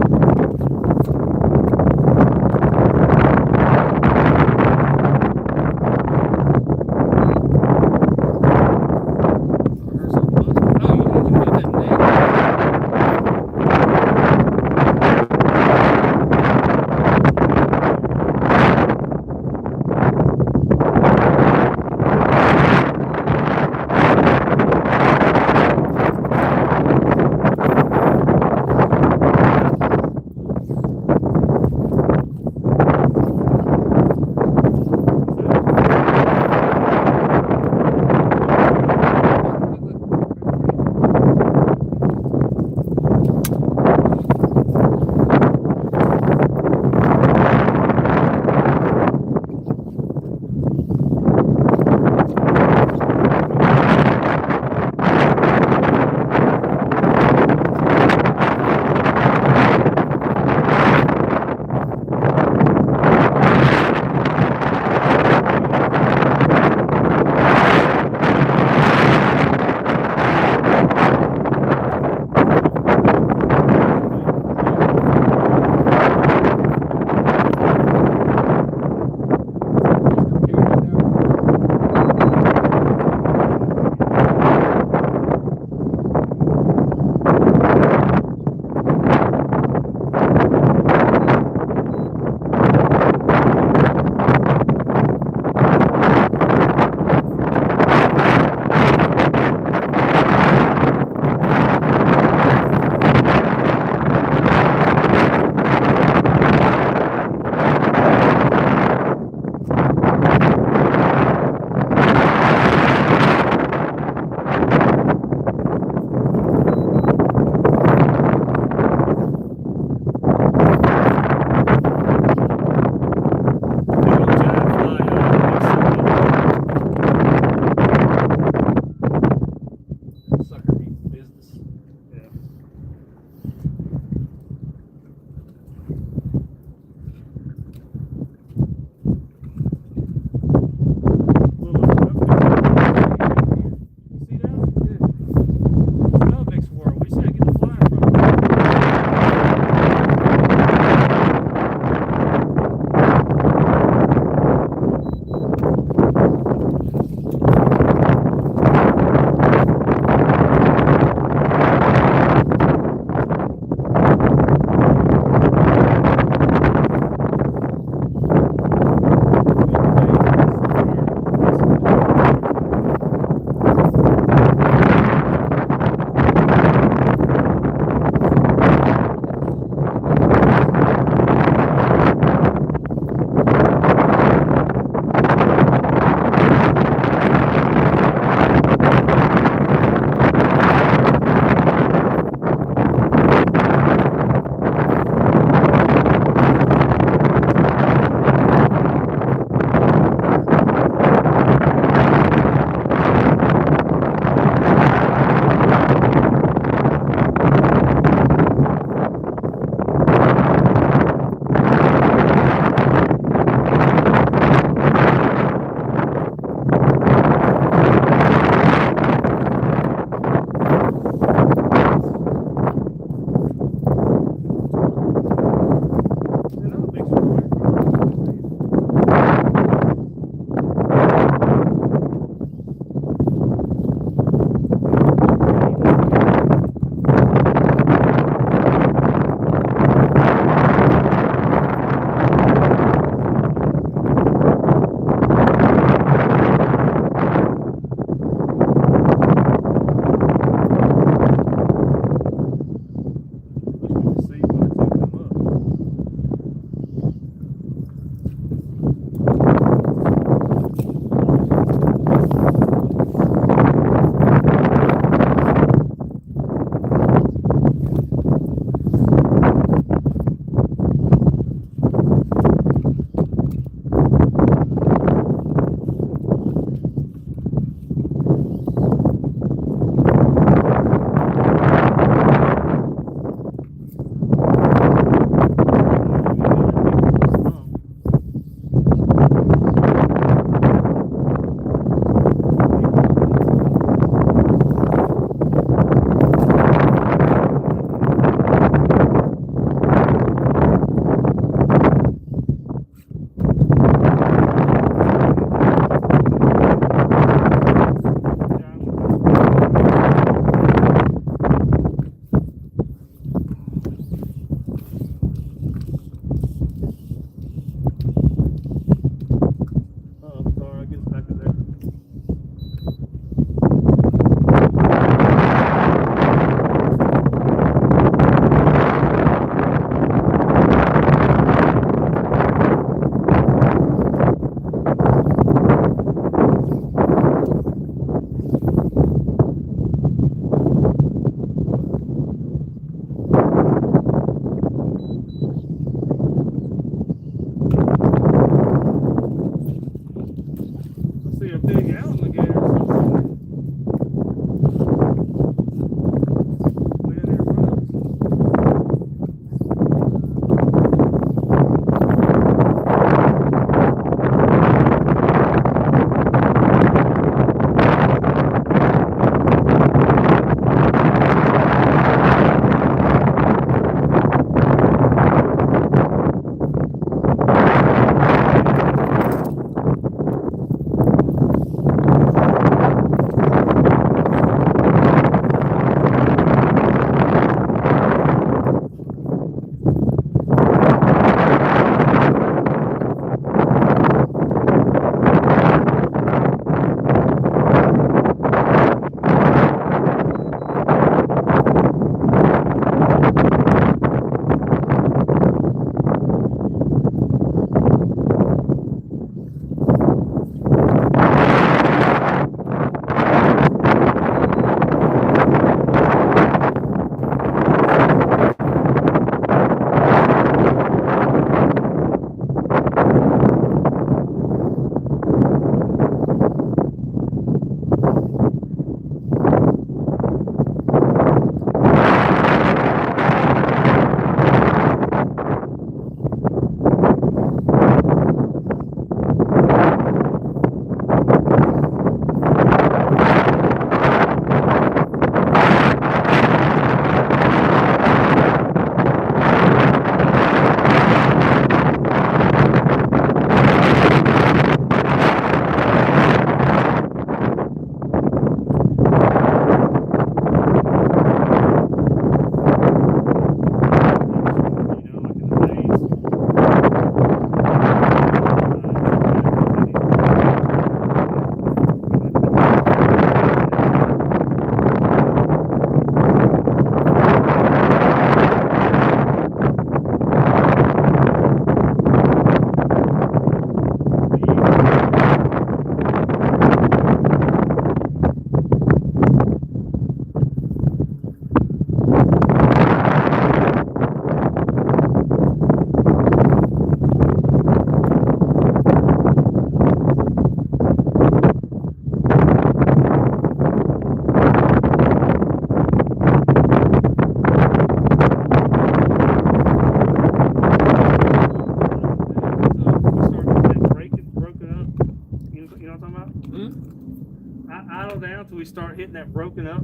Idle down till we start hitting that broken up,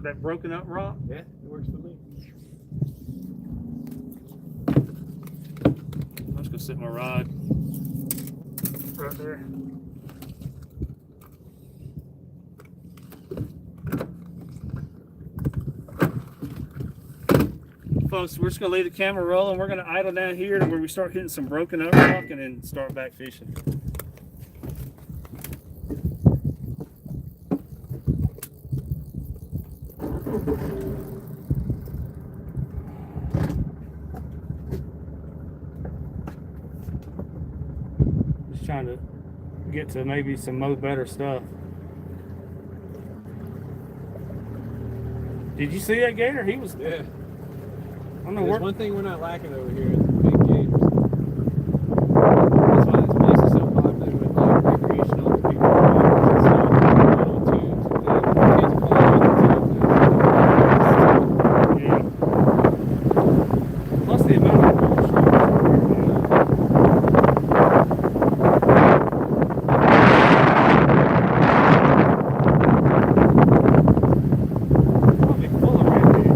that broken up rock. Yeah, it works for me. I'm just gonna sit my rod right there. Folks, we're just gonna leave the camera rolling. We're gonna idle down here to where we start hitting some broken up rock and then start back fishing. Just trying to get to maybe some more better stuff. Did you see that gator? He was. Yeah. I don't know There's where. one thing we're not lacking over here is big gators. That's why this place is so popular with like recreational people and stuff. Little tubes and things. Kids are playing with the tubes. Yeah. Plus the amount of probably full of redfish.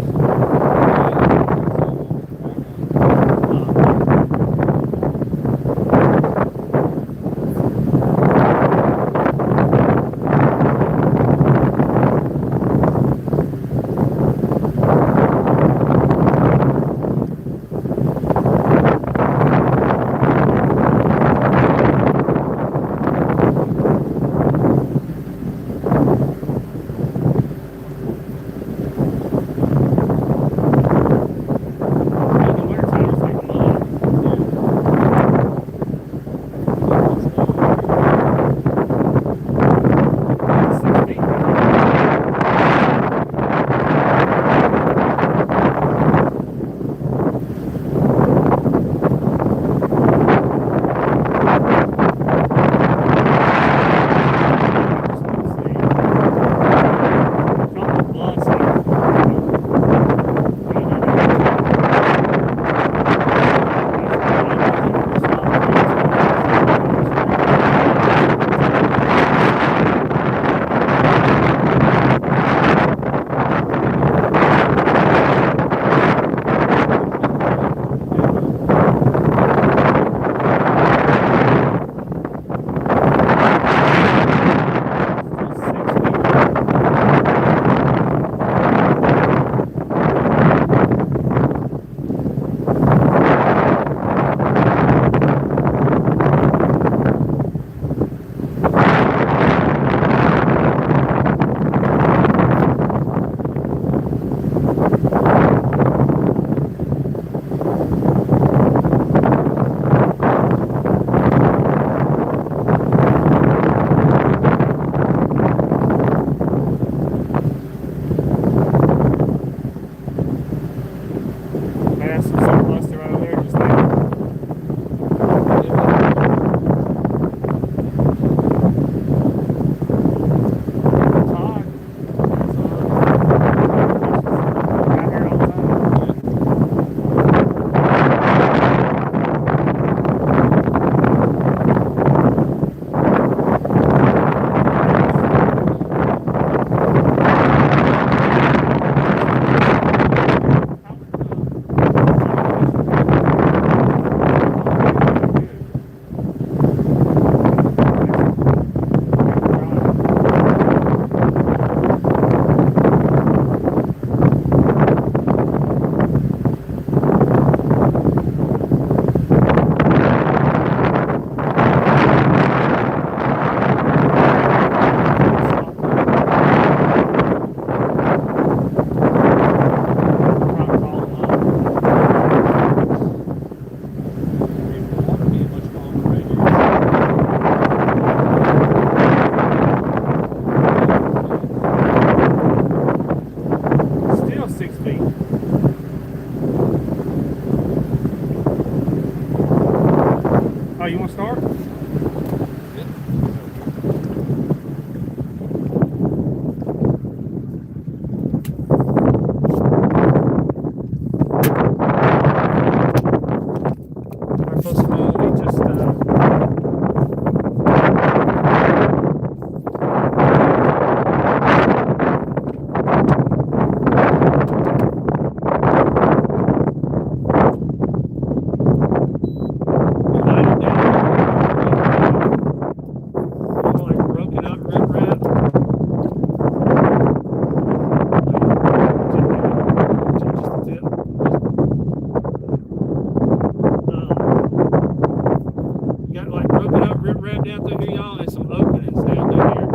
broken up rip rap down through here, y'all, and some openings down through here.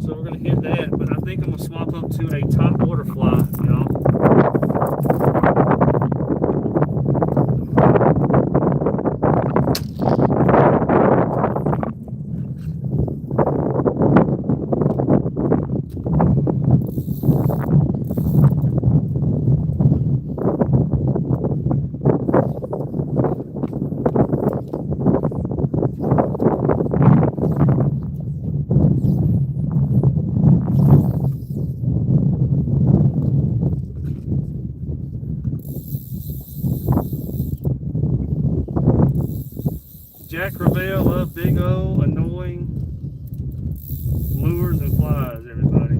So we're gonna hit that, but I think I'm gonna swap up to a top water fly, y'all. Jack Crevalle love big old annoying lures and flies, everybody.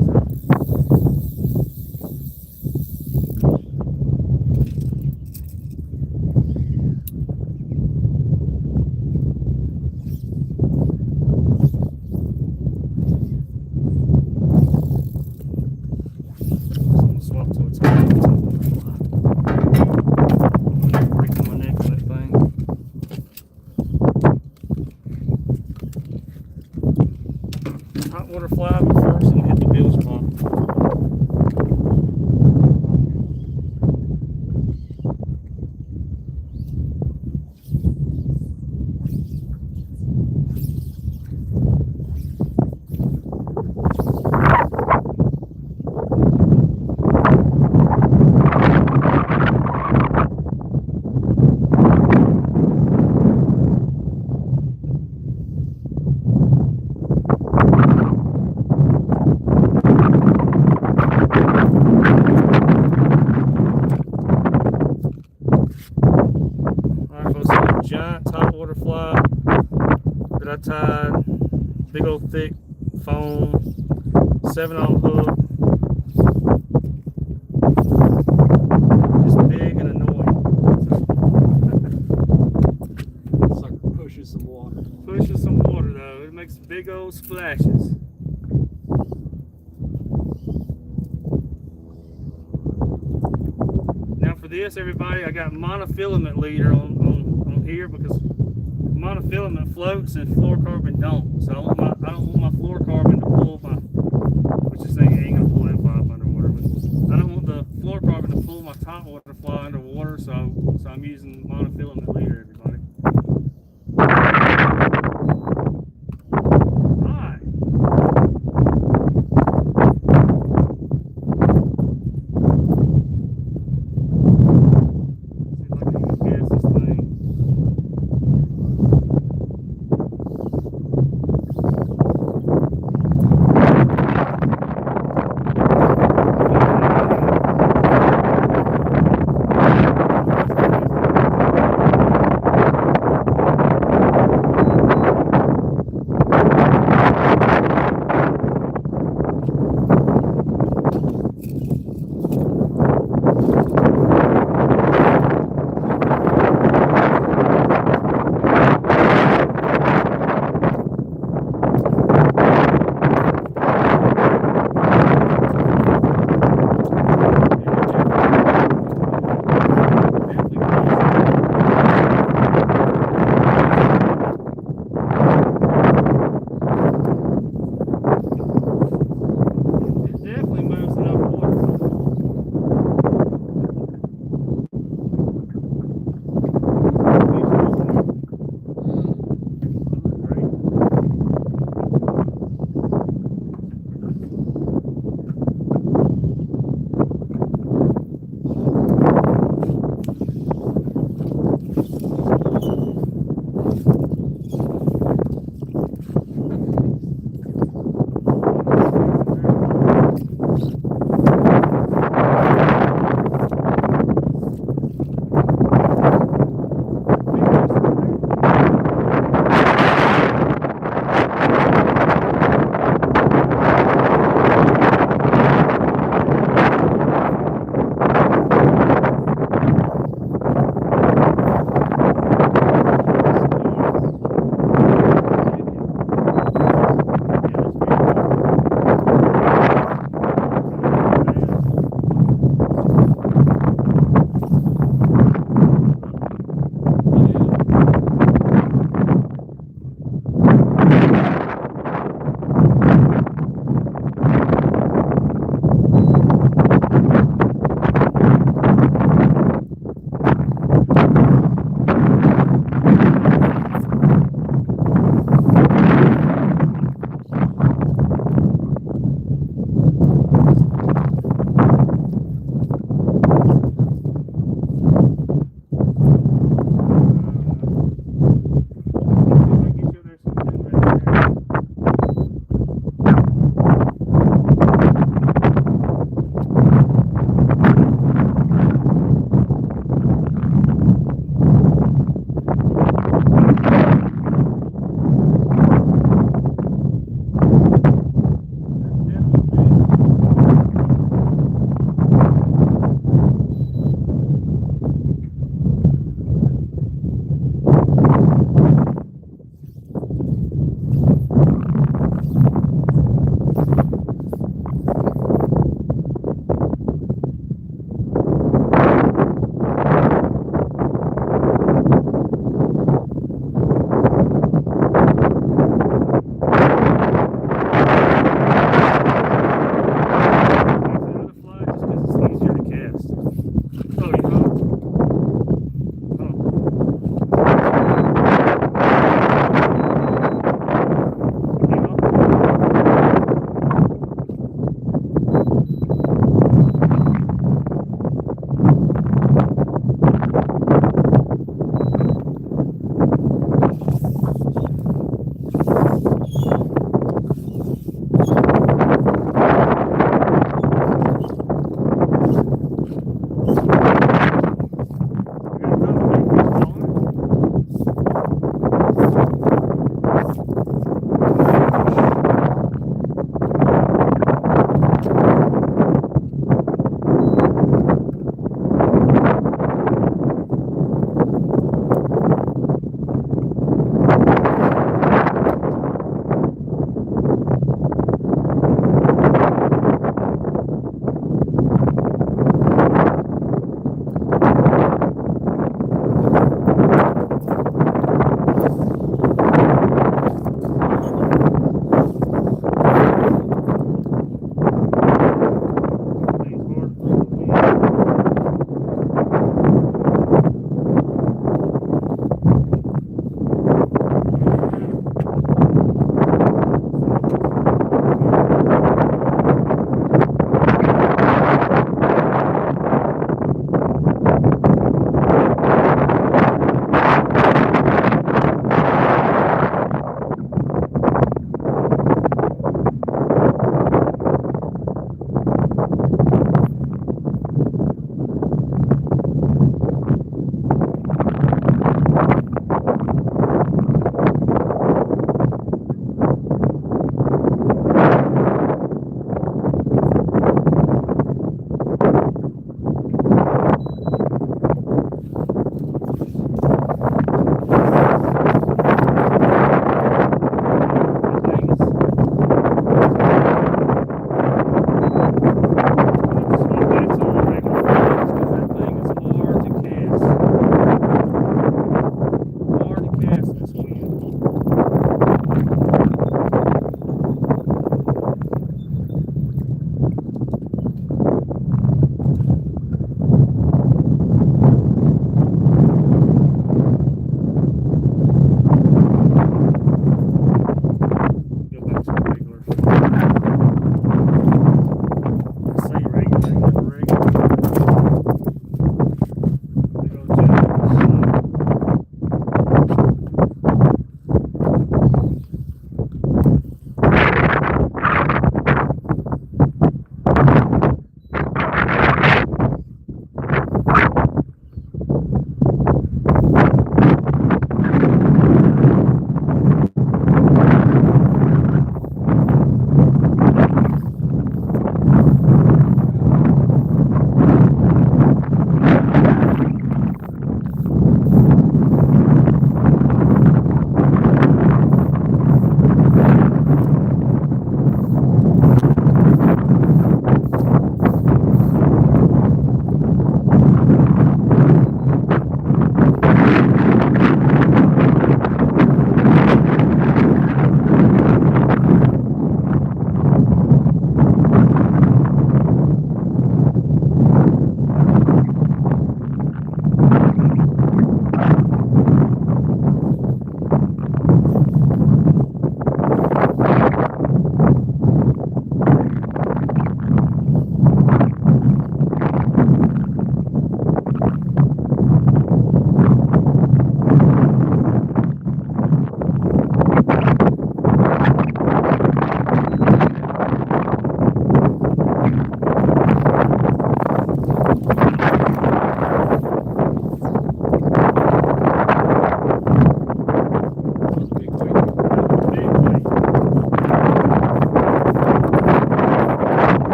So I'm gonna swap to a top water fly. I'm breaking my neck on that thing. Hot water fly, but first and hit the bill spot. Giant top water fly that I tied, big old thick foam, 7-on hook, just big and annoying. Sucker pushes some water. Pushes some water though, it makes big old splashes. Now for this, everybody, I got monofilament leader on here because monofilament floats and fluorocarbon don't. So I don't want my fluorocarbon to pull my, which this thing ain't gonna pull that fly up underwater, but I don't want the fluorocarbon to pull my top water fly underwater, so I'm using monofilament leader, everybody. Hi.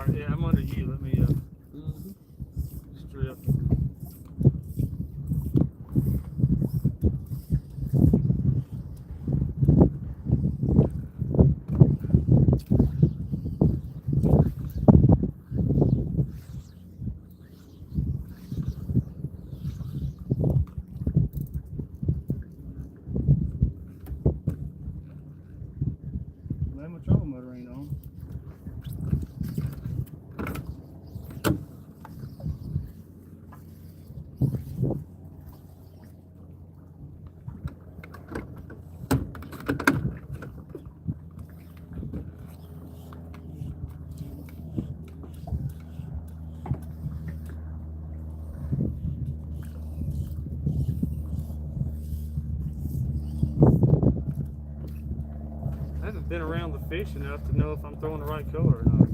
right, yeah, I'm under you. Let me Mm-hmm. strip. Glad my trolling motor ain't on. I haven't been around the fish enough to know if I'm throwing the right color or not.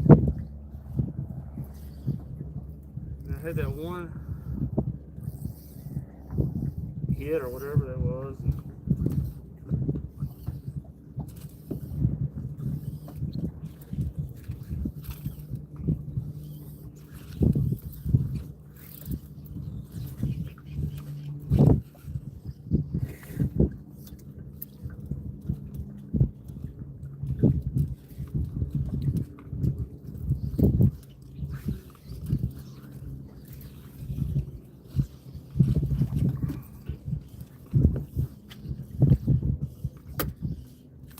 And I had that one hit or whatever that was. And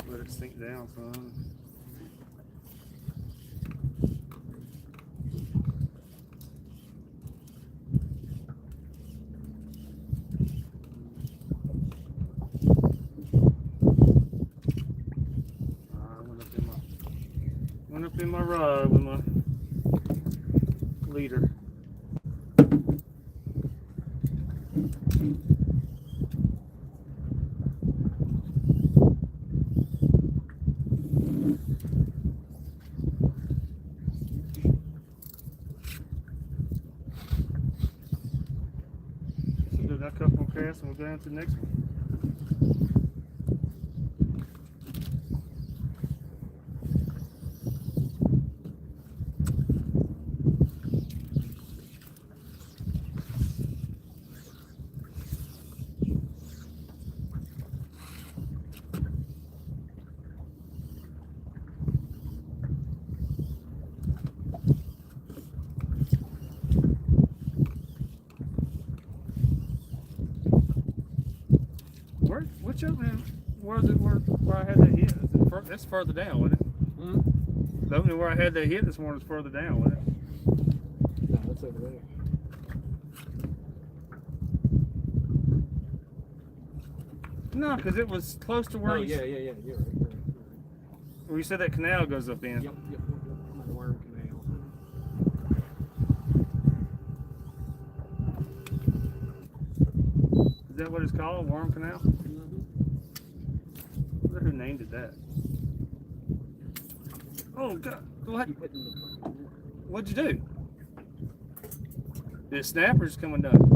let it sink down some. Went up in my rod with my leader. So do that couple more casts and we'll go down to the next one. Which of them? Where is it? Where I had that hit? That's further down, wasn't it? Mm-hmm. The only where I had that hit this morning is further down, wasn't it? No, that's over there. No, because it was close to where Oh, you, yeah. You're right. where you said that canal goes up in. Yep. My worm canal. Is that what it's called? Worm Canal? Mm-hmm. I wonder who named it that. Oh, God. What? Keep hitting the button. What'd you do? Did it snap or just come undone?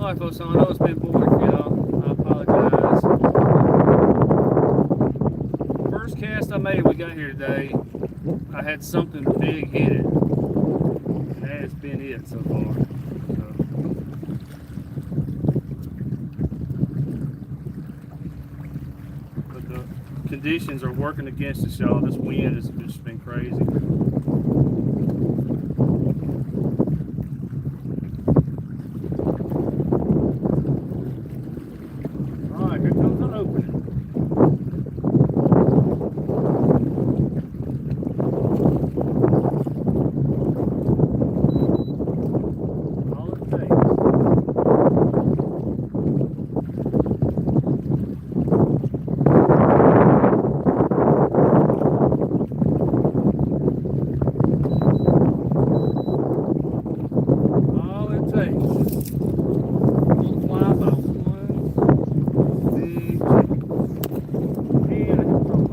Alright folks, so I know it's been boring for y'all. I apologize. First cast I made we got here today, I had something big hit it. And that has been it so far. So. But the conditions are working against us, y'all. This wind has just been crazy. Alright, here comes the opening. All it takes. All it takes. Fly by one big chicken. And I can throw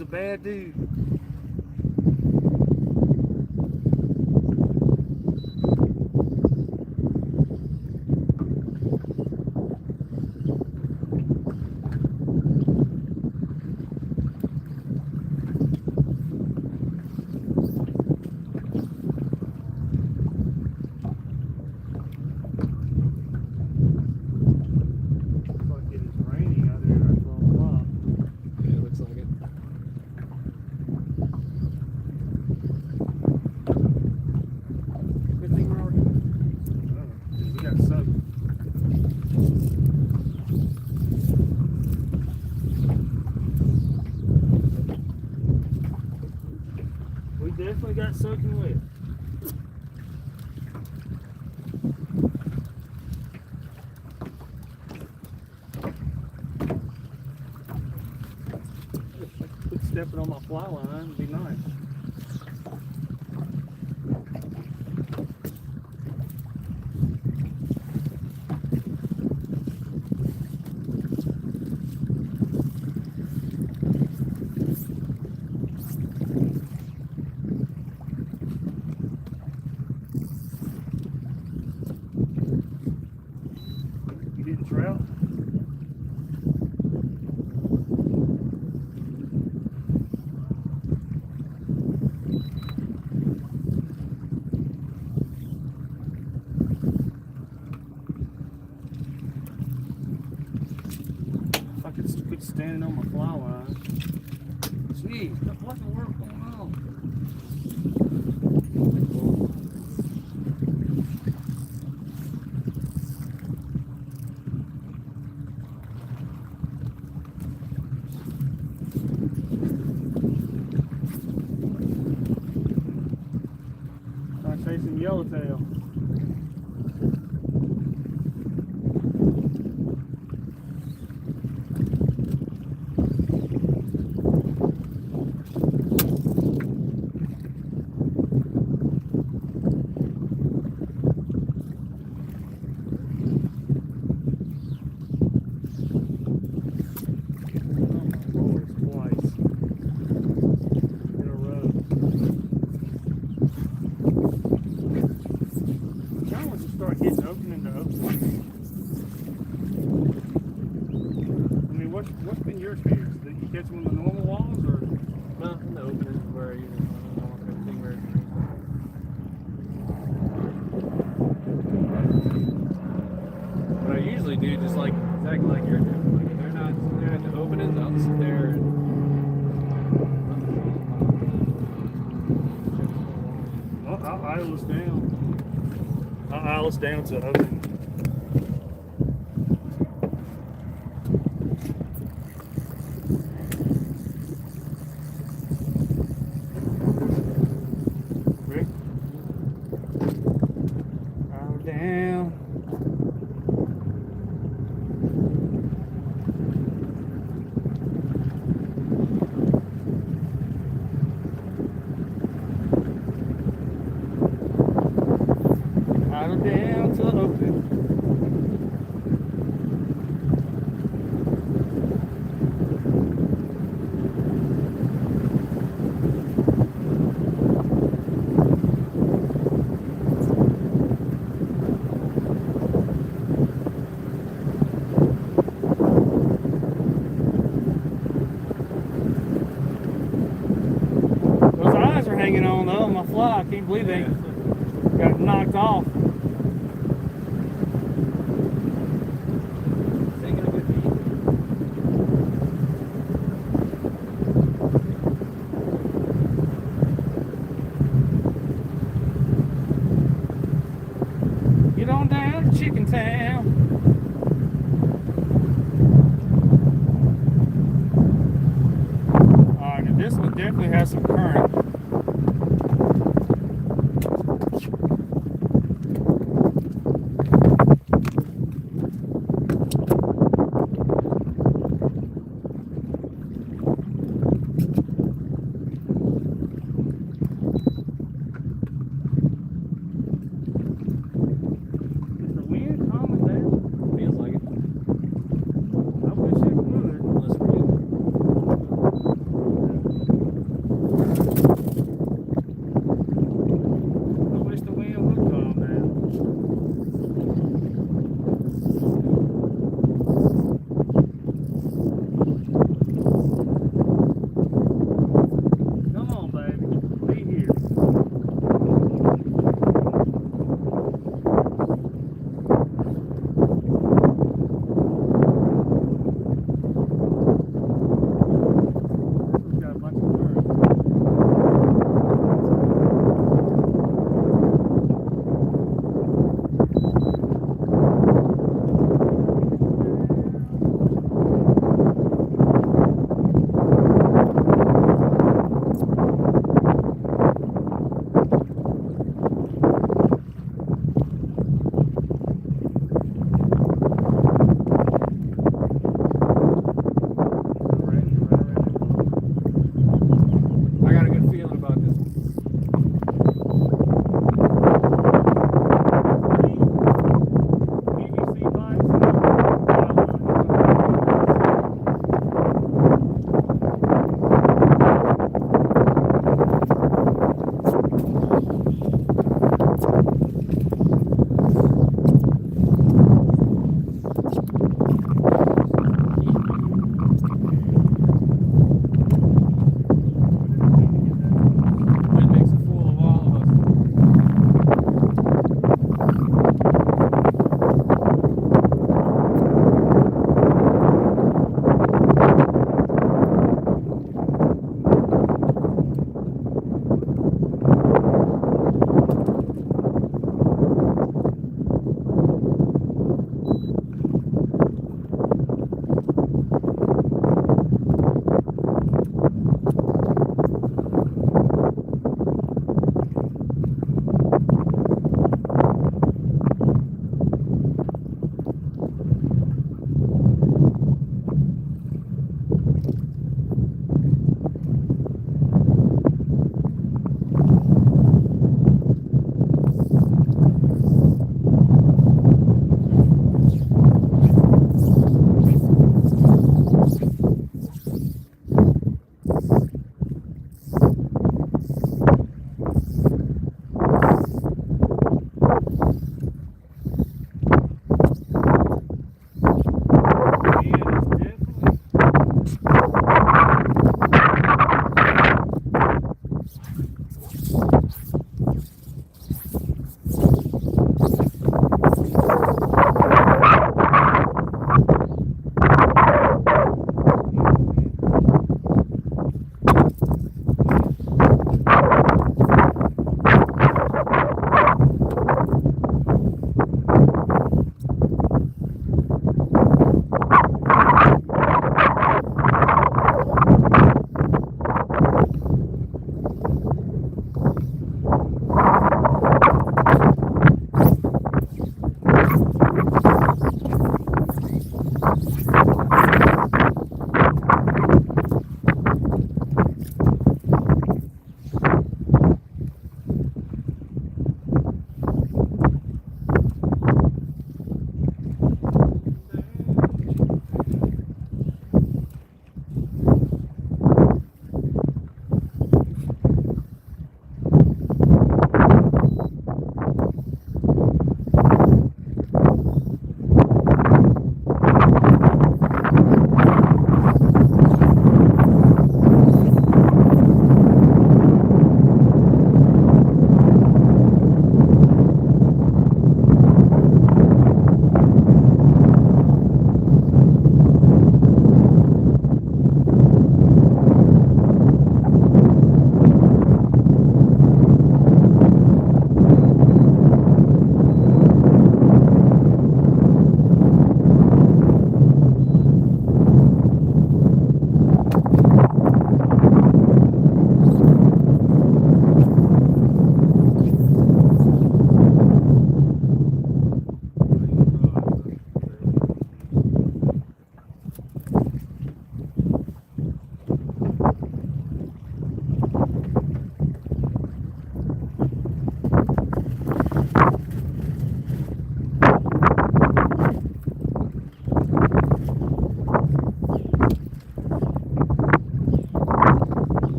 a bad dude. Looks like it is raining out there at 12 o'clock. Yeah, it looks like it. Good thing we're already. We got soaked. We definitely got soaking wet. Quit stepping on my fly line, it'd be nice. You getting trout? If I could quit standing on my fly line. Jeez, what the world going on? Trying to chase some yellowtail. Start getting opening to opening. I mean, what's been your experience? Did you catch them on the normal walls or? No, in the openings where you just everything where sit there and Oh, our aisle is down. Our aisle is down to open. Rick? Aisle down. Aisle down to open. Those eyes are hanging on though on my fly. I can't believe they got knocked off. taking a good beat. Get on down to Chicken Town. Alright, now this one definitely has some current.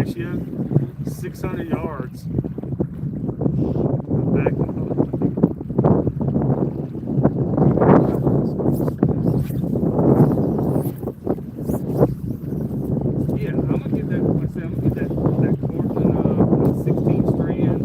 ratio, 600 yards. Back and forth. Yeah, I'm gonna get that. Like I said, I'm gonna get that Cortland 16 strand.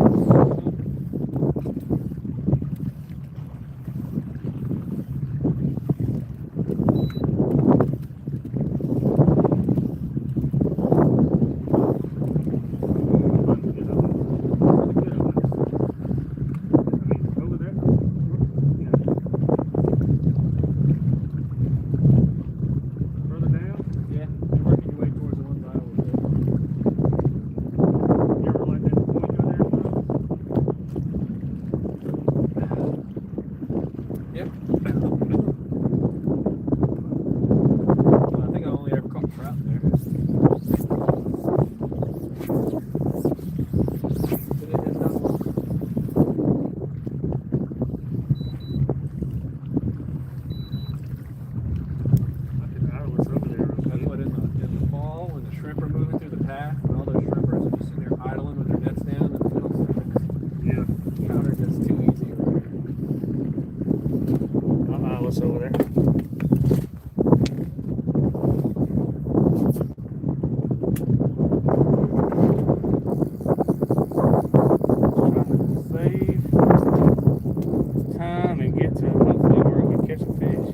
What's over there? Save time and get to hopefully where we can catch a fish.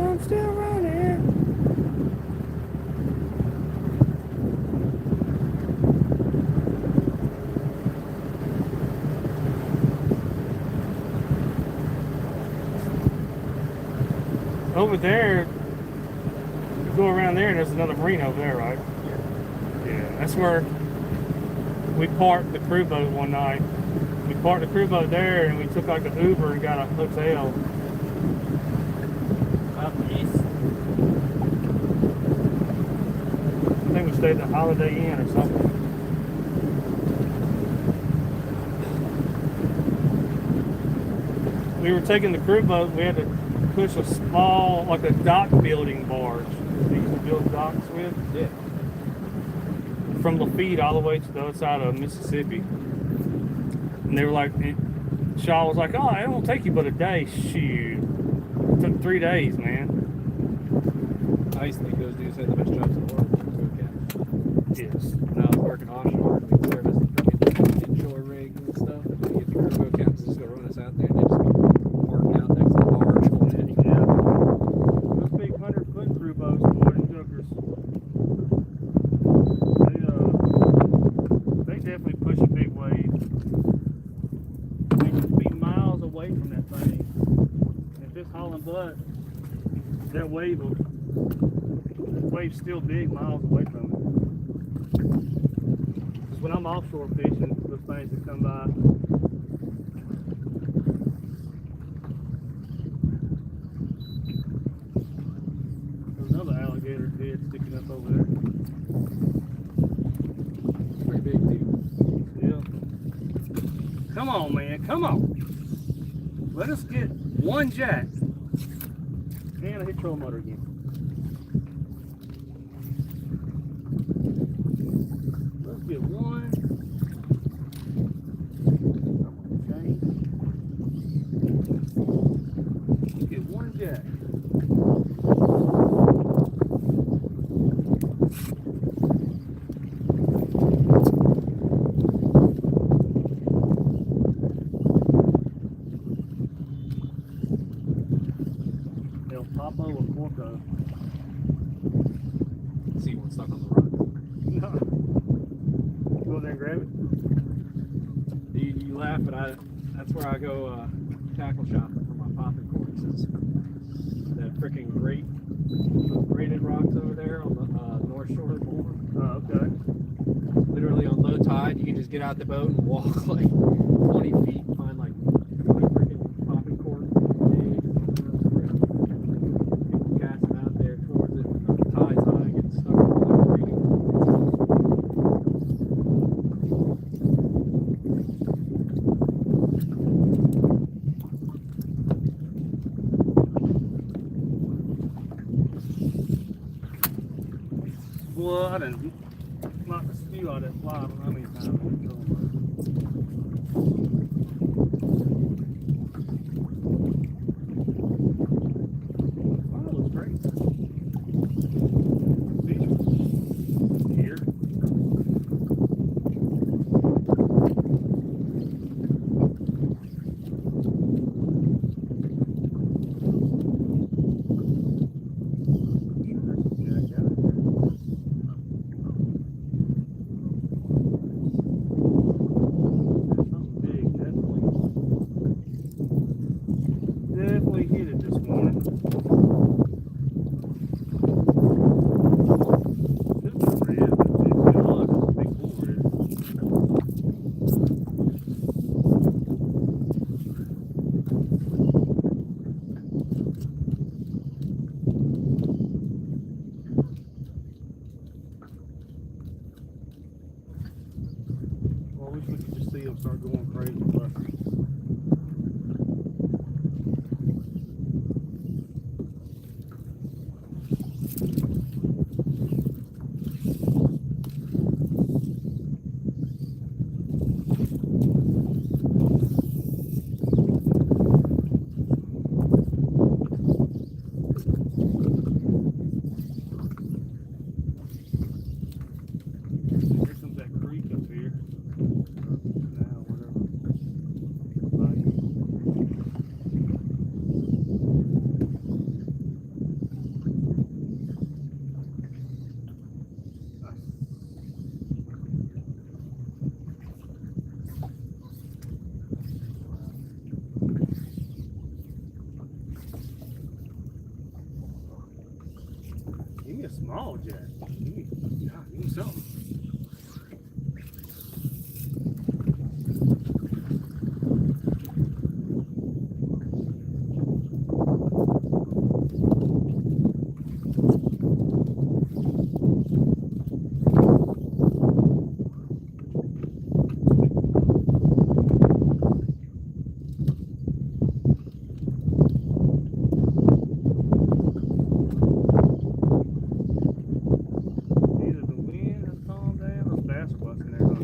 I'm still running. Over there, you go around there, there's another marina over there, right? Yeah, that's where we parked the crew boat one night. We parked the crew boat there and we took like an Uber and got a hotel. Up east. I think we stayed at the Holiday Inn or something. We were taking the crew boat, we had to push a small, like a dock building barge. They used to build docks with. Yeah. From Lafitte all the way to the other side of Mississippi. And they were like, Shaw was like, oh, it won't take you but a day. Shoot. It took 3 days, man. I used to think those dudes had the best jobs in the world. Yes. When I was working offshore, and we'd service fucking inshore rigs and stuff. And we get the crew boat captains just go run us out there and they just be working out next to the barge holding it. Yeah. Those big 100-foot crew boats, boy, them jokers. They definitely push a big wave. They can be miles away from that thing. And if it's hauling butt, that wave's still big miles away from it. Because when I'm offshore fishing, those things that come by. There's another alligator head sticking up over there. It's pretty big, dude. Yeah. Come on, man. Come on. Let us get one jack. And I hit troll motor again. Let's get one. Let's get one jack. El Papo or Corco? See one stuck on the rock. No. Go there and grab it. You laugh, but that's where I go tackle shopping for my popping corks. Is that freaking graded rocks over there on the North Shore of Boulder. Oh, okay. literally on low tide, you can just get out the boat and walk like 20 feet and find like 20 freaking popping cork eggs and cast them out there towards it. The tide's high, get stuck in the water reading. Blood and knocked the spew out of that fly. I don't know how many times I've been told. Fly looks great. Fish here. Definitely hit it this morning. This is red, but it's a big bull red. Well, I wish we could just see them start going crazy. But here comes that creek up here. Now, whatever. Give me a small jack. Give me something. Either the wind has calmed down or bass busting there, huh?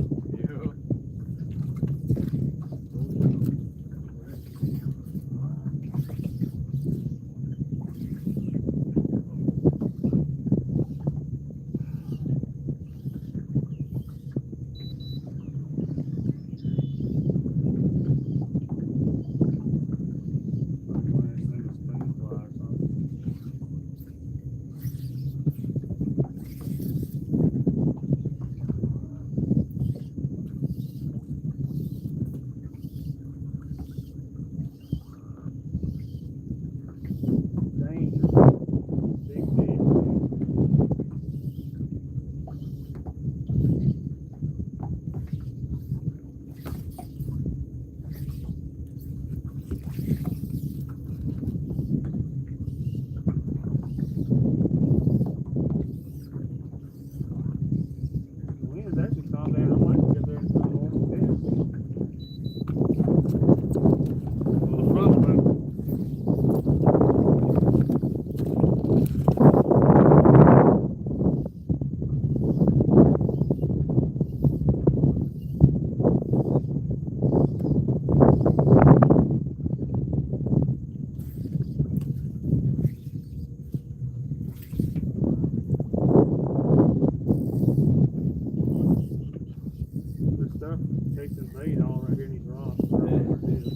Danger. Big fish. The wind's actually calmed down. I might get there and come on the fish. On the front of the boat. Good stuff. Chasing bait all right here in these rocks. I don't know where it is.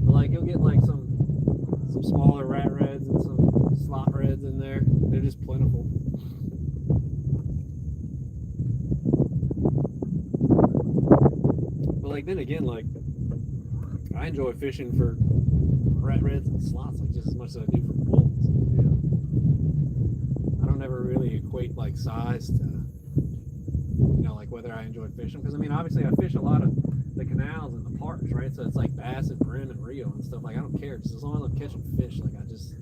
But like you'll get like some smaller rat reds and some slot reds in there. They're just plentiful. But like then again, like I enjoy fishing for rat reds and slots like just as much as I do for bulls. Yeah. I don't ever really equate like size to like whether I enjoy fishing, because I mean obviously I fish a lot of the canals and the parks, right? So it's like bass and brim and Rio and stuff. Like I don't care, just as long as I'm catching fish. Like I just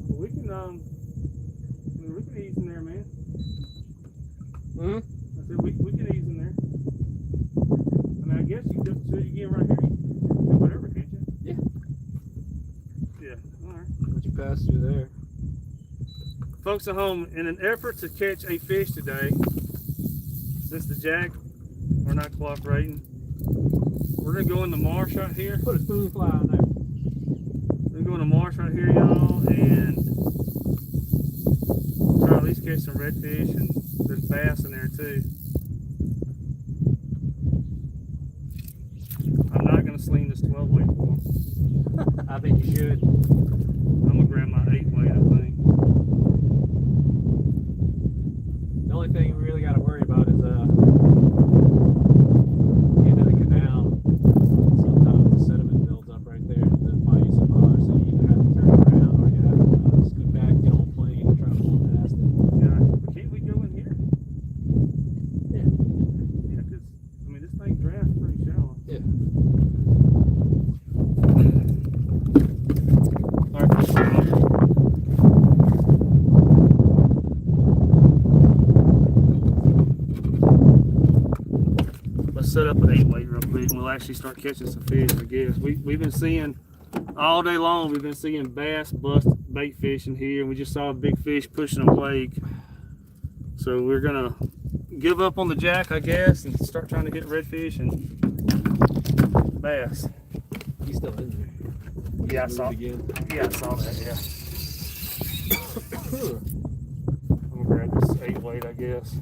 Well, we can ease in there, man. I said we can ease in there. I mean, I guess you just as soon as you get right here, you can do whatever, can't you? Yeah. All right. What you pass through there? Folks at home, in an effort to catch a fish today, since the jack are not cooperating, we're gonna go in the marsh right here. Put a spoon fly on there. We're going to the marsh right here, y'all, and try to at least catch some redfish, and there's bass in there too. I'm not gonna sling this 12 weight for them. I think you should. I'm gonna grab my 8 weight, I think. The only thing we really got to worry about is into the canal. Sometimes the sediment builds up right there and then buy you some bars, so you either have to turn around or you have to scoot back, get on a plane, and try to pull past it. Yeah, can't we go in here? Yeah. Yeah, because I mean this thing drafts pretty shallow. Yeah. All right. Let's set up an 8 weight real quick and we'll actually start catching some fish, I guess. We've been seeing all day long, we've been seeing bass bust bait fish in here, and we just saw a big fish pushing a wake. So we're gonna give up on the jack, I guess, and start trying to hit redfish and bass. He's still in there. Yeah, I saw. Again. Yeah, I saw that. Yeah. I'm gonna grab this 8 weight, I guess.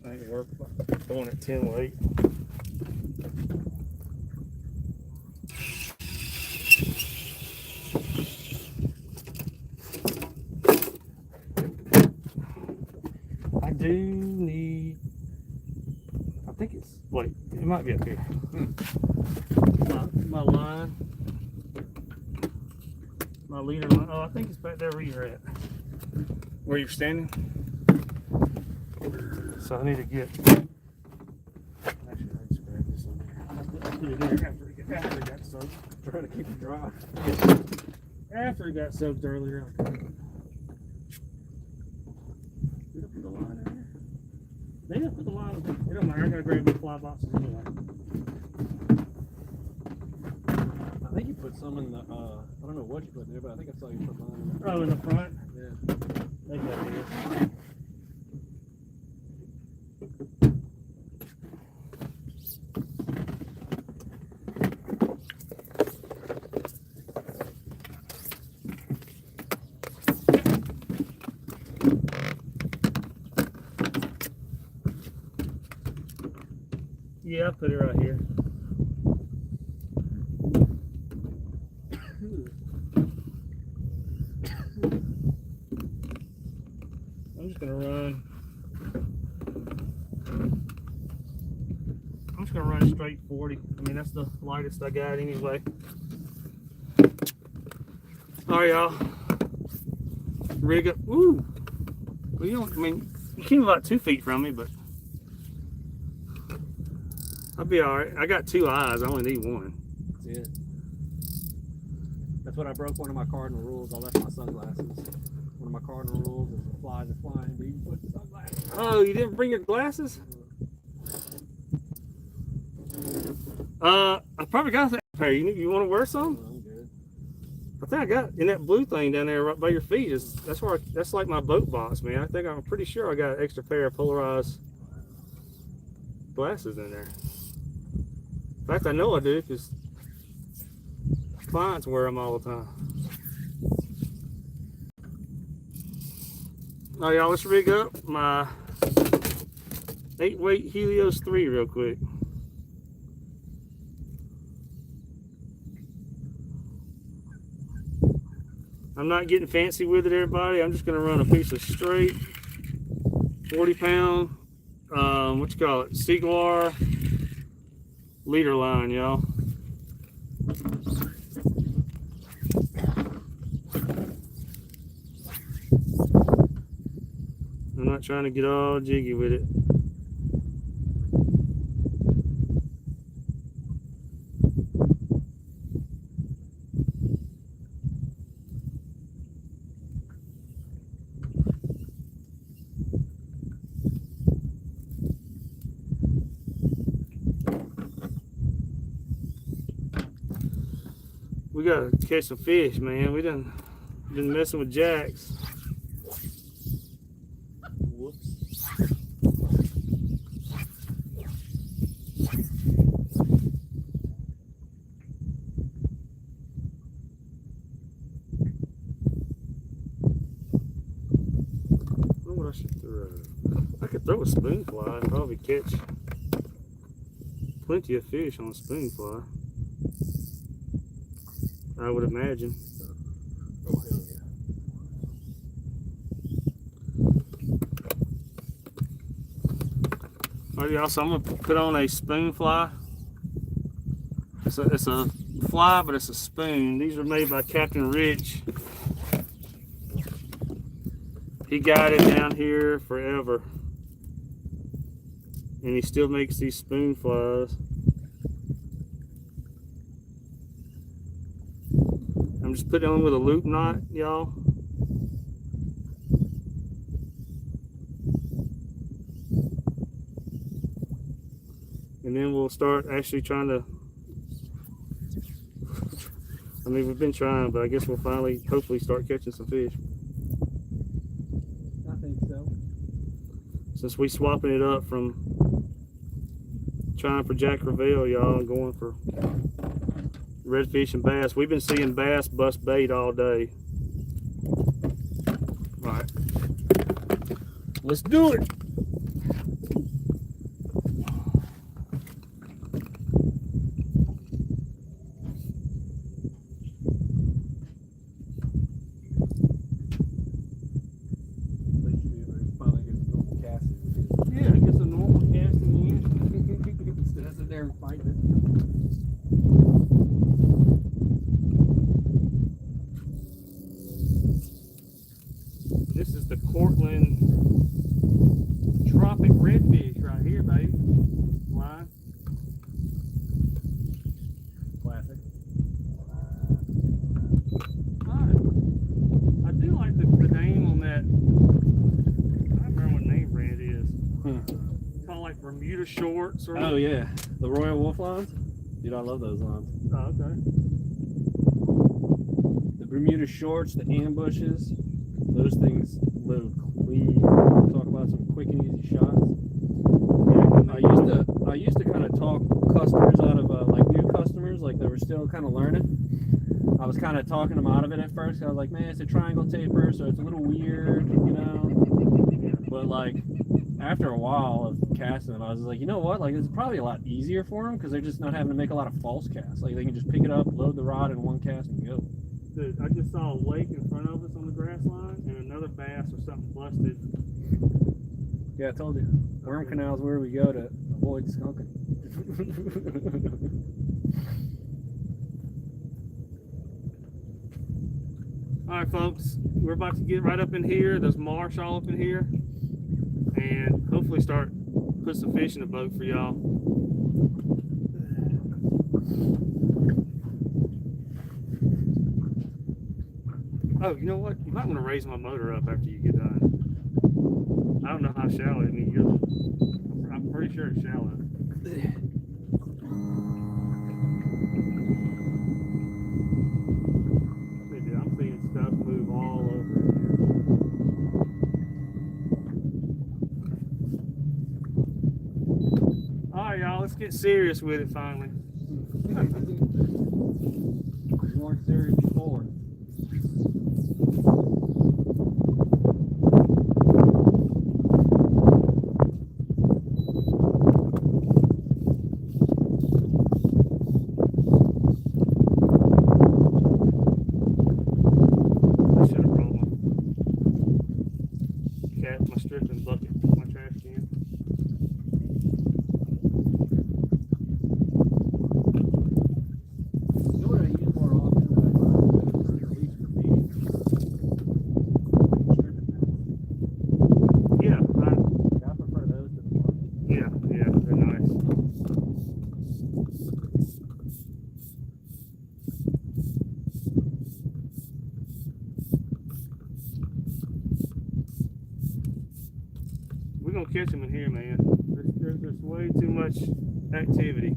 I ain't work going at 10 weight. I do need. I think it's. Wait, it might be up here. My line. My leader line. Oh, I think it's back there where you're at. Where you're standing. So I need to get. Actually, I just grab this on here. I'll put it here after it got soaked. Trying to keep it dry. After it got soaked earlier. Did I put the line in there? They didn't put the line in there. It don't matter. I gotta grab my fly boxes anyway. I think you put some in the, I don't know what you put in there, but I think I saw you put mine in there. Oh, in the front? Yeah. Maybe that is. Yeah, I put it right here. I'm just gonna run. I'm just gonna run straight 40. I mean, that's the lightest I got anyway. All right, y'all. Rig up. Ooh. Well, you don't. I mean, you came about 2 feet from me, but I'll be all right. I got 2 eyes. I only need 1. That's it. That's what I broke one of my cardinal rules. I left my sunglasses. One of my cardinal rules is the flies are flying. Do you put the sunglasses? Oh, you didn't bring your glasses? I probably got that pair. You want to wear some? I'm good. I think I got in that blue thing down there right by your feet. That's like my boat box, man. I'm pretty sure I got an extra pair of polarized glasses in there. In fact, I know I do because clients wear them all the time. All right, y'all, let's rig up my 8-weight Helios 3 real quick. I'm not getting fancy with it, everybody. I'm just going to run a piece of straight 40-pound, what you call it, Seaguar leader line, y'all. I'm not trying to get all jiggy with it. We gotta catch some fish, man. We done been messing with jacks. Whoops. I wonder what I should throw. I could throw a spoon fly and probably catch plenty of fish on a spoon fly. I would imagine. Oh, hell yeah. Alright, y'all, so I'm gonna put on a spoon fly. It's a fly, but it's a spoon. These are made by Captain Rich. He guided down here forever, and he still makes these spoon flies. I'm just putting on with a loop knot, y'all. And then we'll start actually trying to, I mean, we've been trying, but I guess we'll finally, hopefully start catching some fish. I think so. Since we swapping it up from trying for Jack Crevalle, y'all, and going for redfish and bass. We've been seeing bass bust bait all day. All right, let's do it. Yeah, get some normal casting in. Instead of sitting there and fighting it. This is the Cortland tropic redfish right here, baby. Line. Classic. Alright. I do like the name on that. I don't remember what name brand it is. It's called like Bermuda Shorts or Oh yeah, the Royal Wolf lines. Dude, I love those lines. Oh, okay. The Bermuda shorts, the ambushes, those things live clean. Talk about some quick and easy shots. I used to kind of talk customers out of like new customers, like they were still kind of learning. I was kind of talking them out of it at first. I was like, man, it's a triangle taper, so it's a little weird, you know. But like after a while of casting them, I was like, you know what? Like it's probably a lot easier for them because they're just not having to make a lot of false casts. Like they can just pick it up, load the rod in one cast, and go. Dude, I just saw a lake in front of us on the grass line and another bass or something busted. Yeah, I told you. Worm canal's where we go to avoid skunking. All right, folks, we're about to get right up in here. There's marsh all up in here, and hopefully start put some fish in the boat for y'all. Oh, you know what? You might want to raise my motor up after you get done. I don't know how shallow. I mean, I'm pretty sure it's shallow. Maybe I'm seeing stuff move all over here. All right, y'all. Let's get serious with it finally. You weren't serious before. catch them in here, man. There's way too much activity.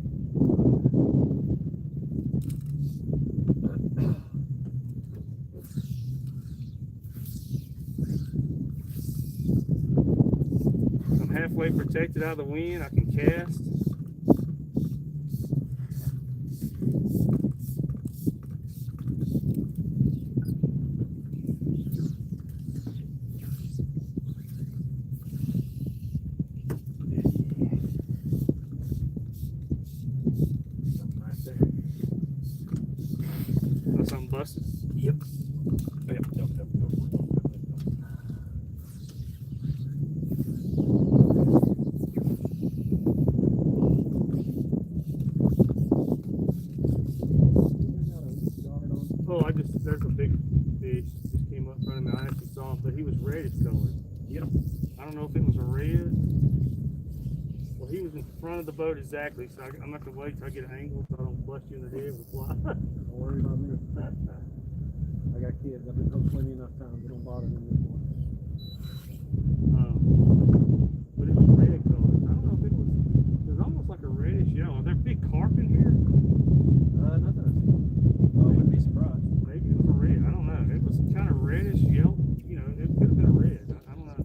I'm halfway protected out of the wind. I can cast. Something busted? Yep. Yep. Oh, there's a big fish just came up in front of me. I actually saw him, but he was reddish colored. Yep. I don't know if it was a red. Well, he was in front of the boat exactly, so I'm going to have to wait till I get an angle so I don't bust you in the head with a fly. Don't worry about me. I got kids. I've been hooked plenty enough times. They don't bother me anymore. But it was red colored. I don't know if it was almost like a reddish yellow. Are there big carp in here? Not that I've seen. I wouldn't be surprised. Maybe it was a red. I don't know. It was kind of reddish yellow. You know, it could have been a red. I don't know.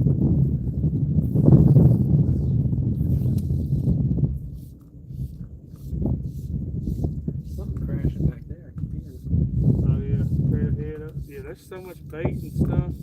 Something crashing back there. I keep hearing it. Oh yeah, straight ahead up. Yeah, there's so much bait and stuff.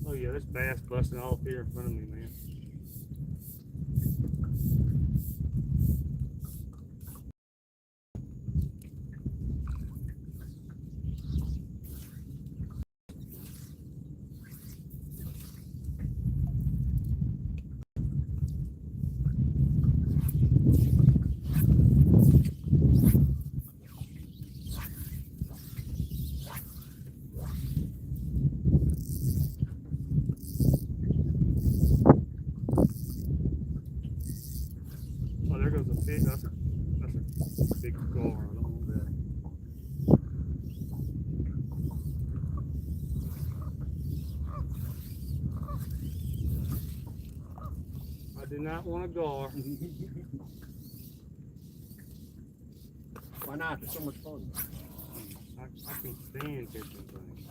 Oh yeah, there's bass busting all up here in front of me, man. Oh, there goes a fish. That's a big gar. I don't want that. I do not want a gar. Why not? It's so much fun. I can stand catching things.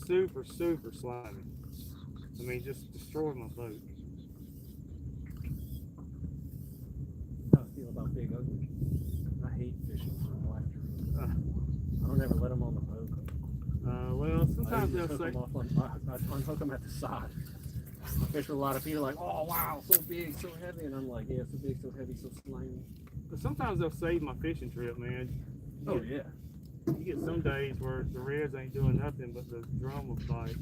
Super, super slimy. I mean, just destroyed my boat. How I feel about Big Ugly. I hate fishing for black trees. I don't ever let them on the boat. Well, sometimes they'll say, I unhook them at the side. I fish with a lot of people like, oh wow, so big, so heavy, and I'm like, yeah, so big, so heavy, so slimy. but sometimes they'll save my fishing trip, man. Oh yeah. You get some days where the reds ain't doing nothing, but the drum will bite.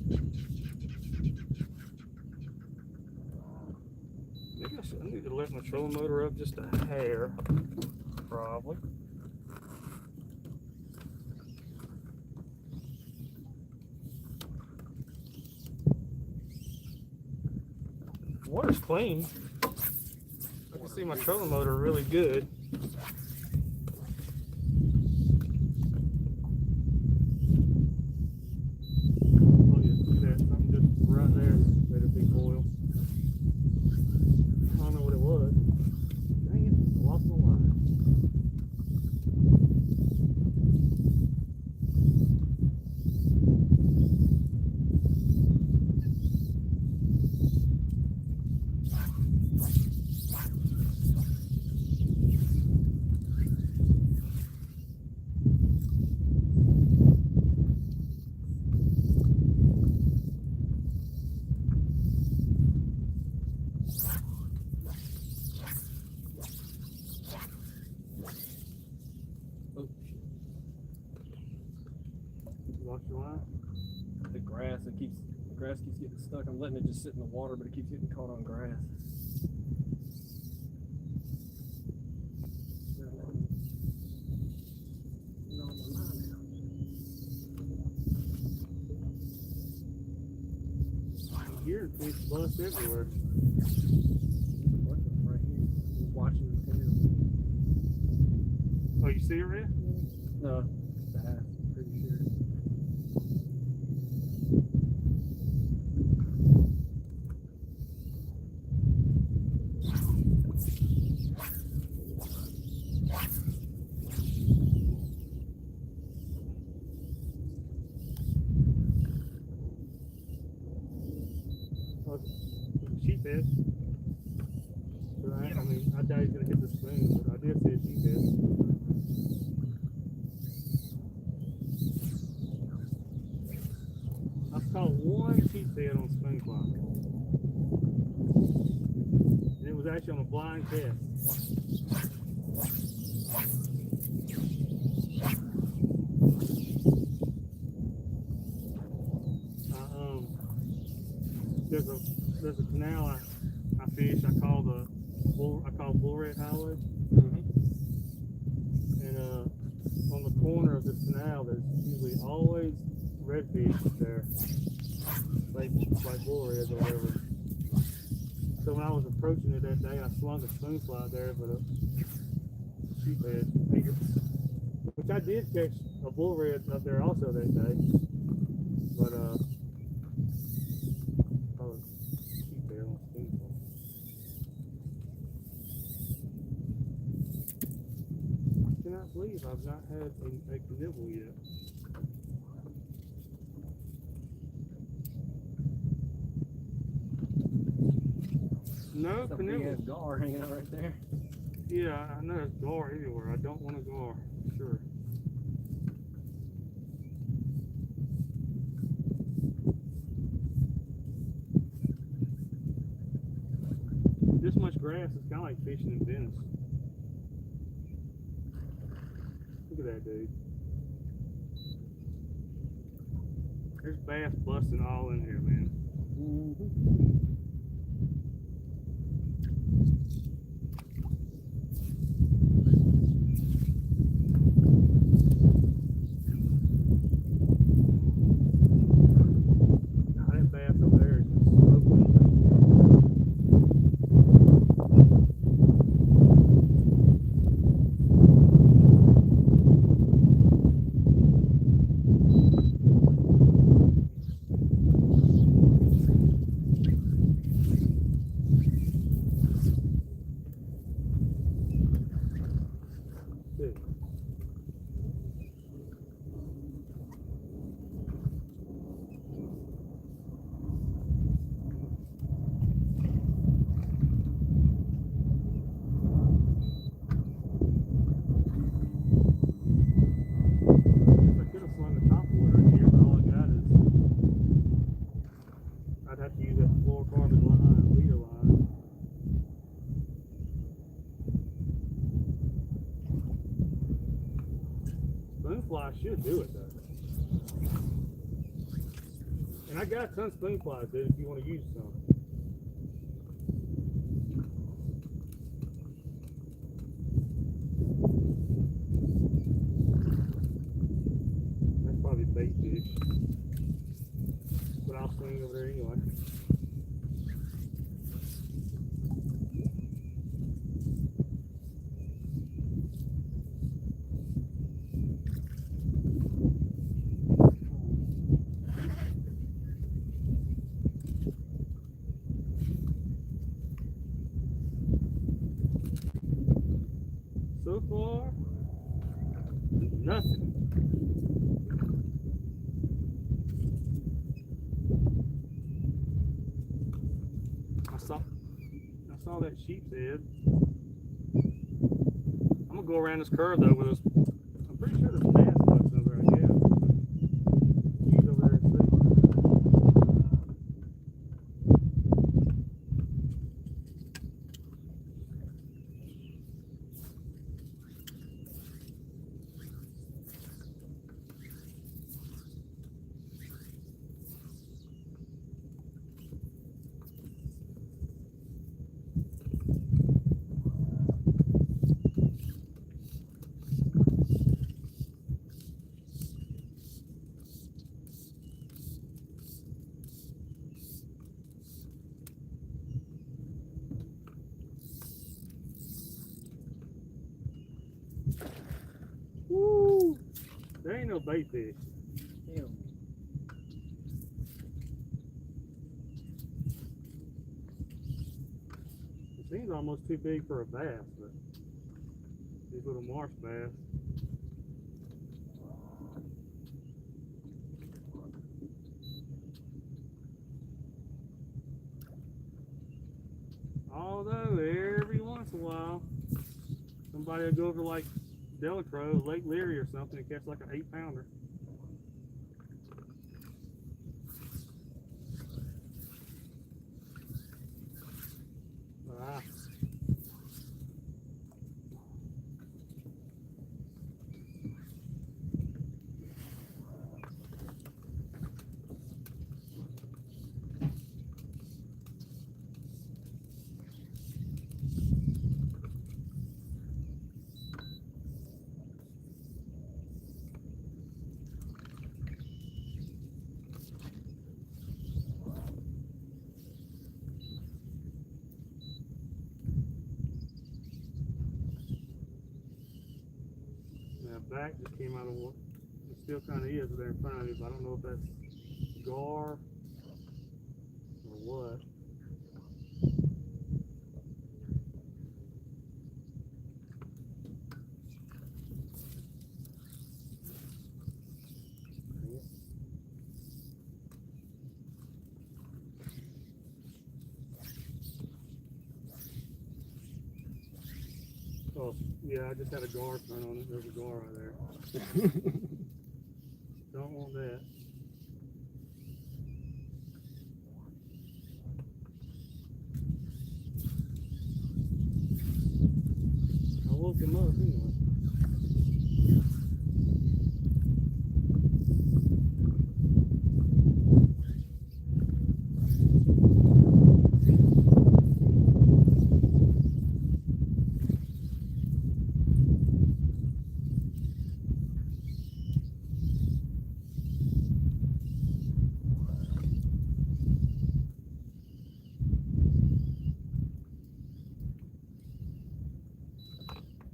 Maybe I need to let my trolling motor up just a hair, probably. Water's clean. I can see my trolling motor really good. Oh yeah, look at that. Something just right there made a big boil. I don't know what it was. Dang it, I lost my line. Lost your line? The grass keeps getting stuck. I'm letting it just sit in the water, but it keeps getting caught on grass. No, Redfish bust everywhere. Look, I'm right here. I'm watching the tail. Oh, you see it, Red? No, bass, I'm pretty sure. Oh, sheephead. But I mean, I doubt he's gonna hit the spoon, but I did see a sheephead. I've caught one sheephead on spoon fly. And it was actually on a blind cast. There's a canal I fish. I call Bull Red Highway. And on the corner of this canal, there's usually always redfish there, like bull reds or whatever. So when I was approaching it that day, I swung a spoon fly there, but a sheephead, which I did catch a bull red up there also that day, but probably sheephead on spoon fly. I cannot believe I've not had a cannibal yet. No Some big cannibal. ass gar hanging out right there. Yeah, I know there's gar everywhere. I don't want to gar, for sure. This much grass is kind of like fishing in Venice. Look at that, dude. There's bass busting all in here, man. That bass over there is just smoking. Good. I could have slung a top water in here, but all I got is I'd have to use that fluorocarbon line, leader line. Spoonfly should do it though. And I got a ton of spoonflies, dude, if you want to use some. That's probably bait fish. But I'll swing over there anyway. So far, nothing. I saw that sheep's head. I'm gonna go around this curve though with this. I'm pretty sure there's bass bucks over there. Yeah. He's over there and see. ain't no bait fish. Damn. It seems almost too big for a bass, but these little marsh bass. Although every once in a while, somebody will go over like Delacroix, Lake Leary or something and catch like an 8-pounder. Ah. That back just came out of water. It still kind of is there in front of me, but I don't know if that's gar or what. Oh, yeah, I just had a gar turn on it. There's a gar right there. Don't want that. I woke him up anyway.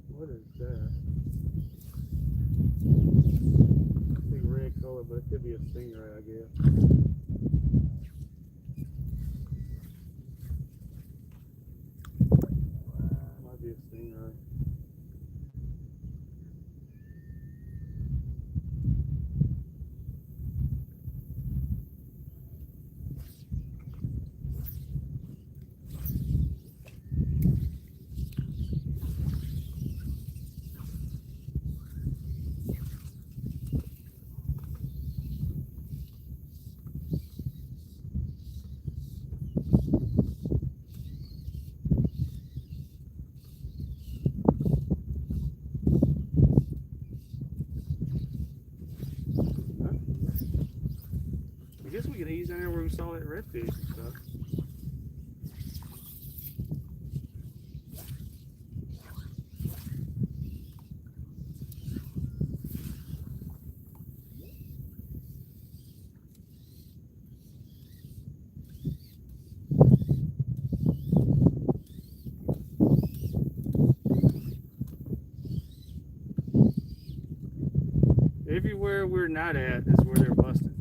What is that? I think red color, but it could be a stingray, I guess. Might be a stingray. I guess we could ease down there where we saw that redfish and stuff. Everywhere we're not at is where they're busting.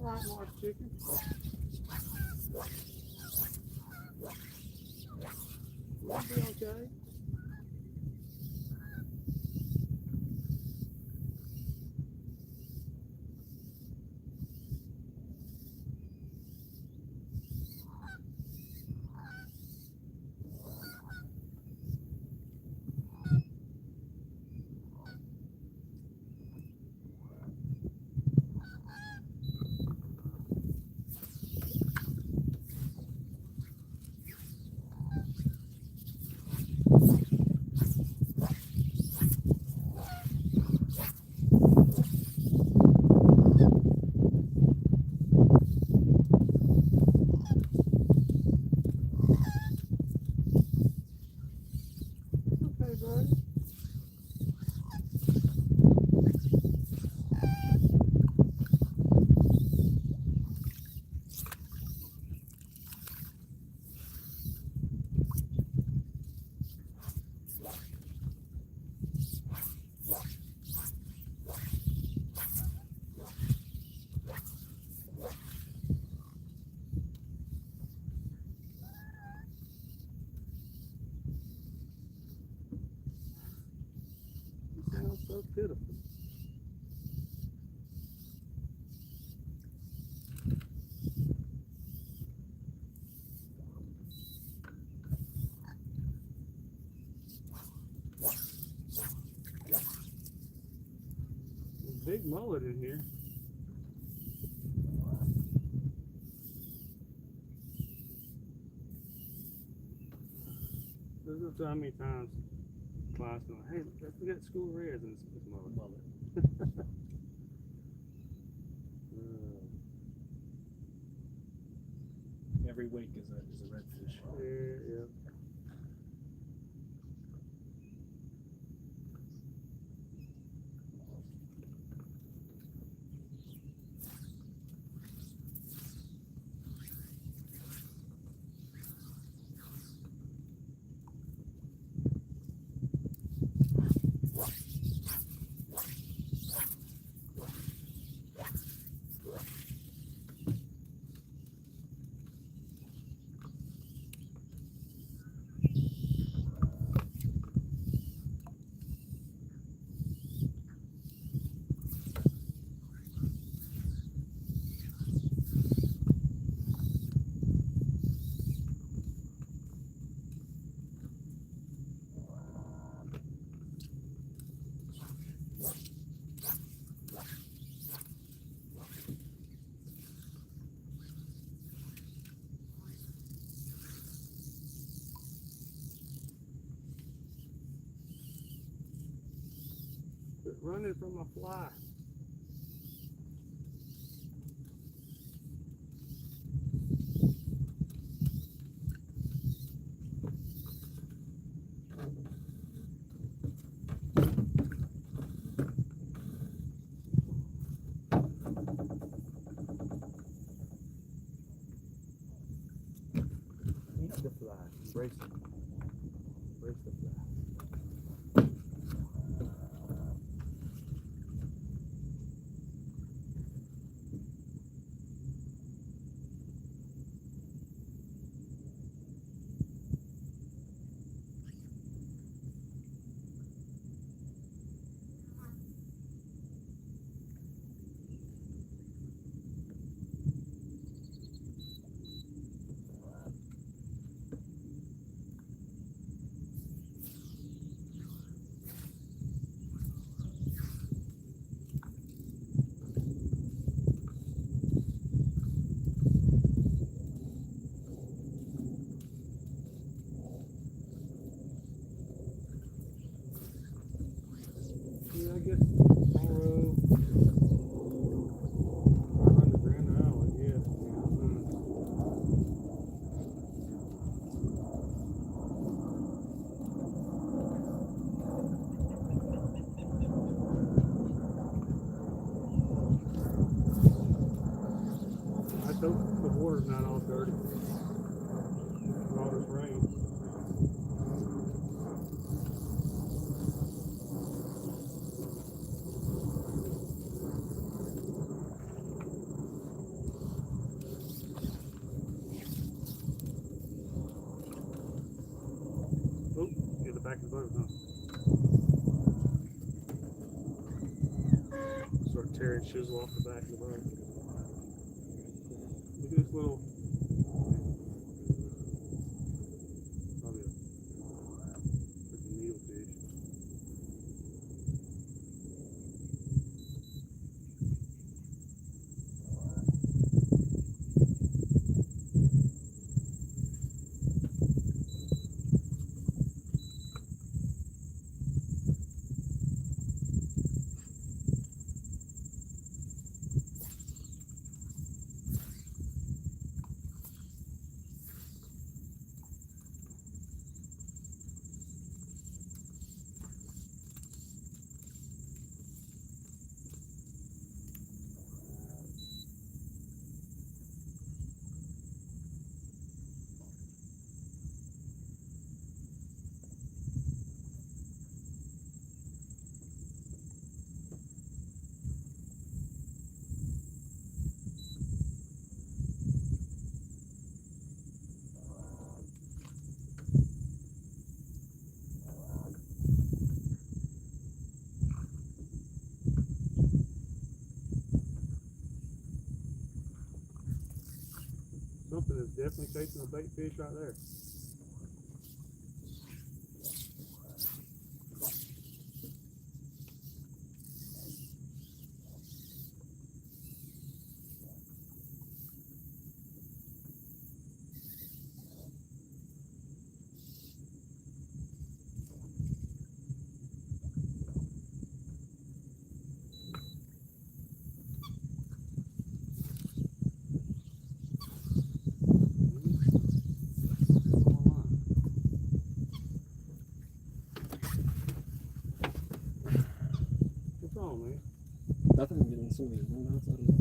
All right, Marsh chicken. We'll be okay. mullet in here. There's no how many times class going, hey, we got school reds and it's mullet. Every week is a redfish. Yeah. Quit running from a fly. Eat the fly. Brace it. Brace the fly. Yeah, I guess tomorrow, 500 grand an hour, I guess. I hope the water's not all dirty. All this rain. Oh, get the back of the boat, huh? Start tearing chisel off the back of the boat. Look at this little, probably a freaking needlefish. Something is definitely chasing a bait fish right there. Sweet. No, that's not enough.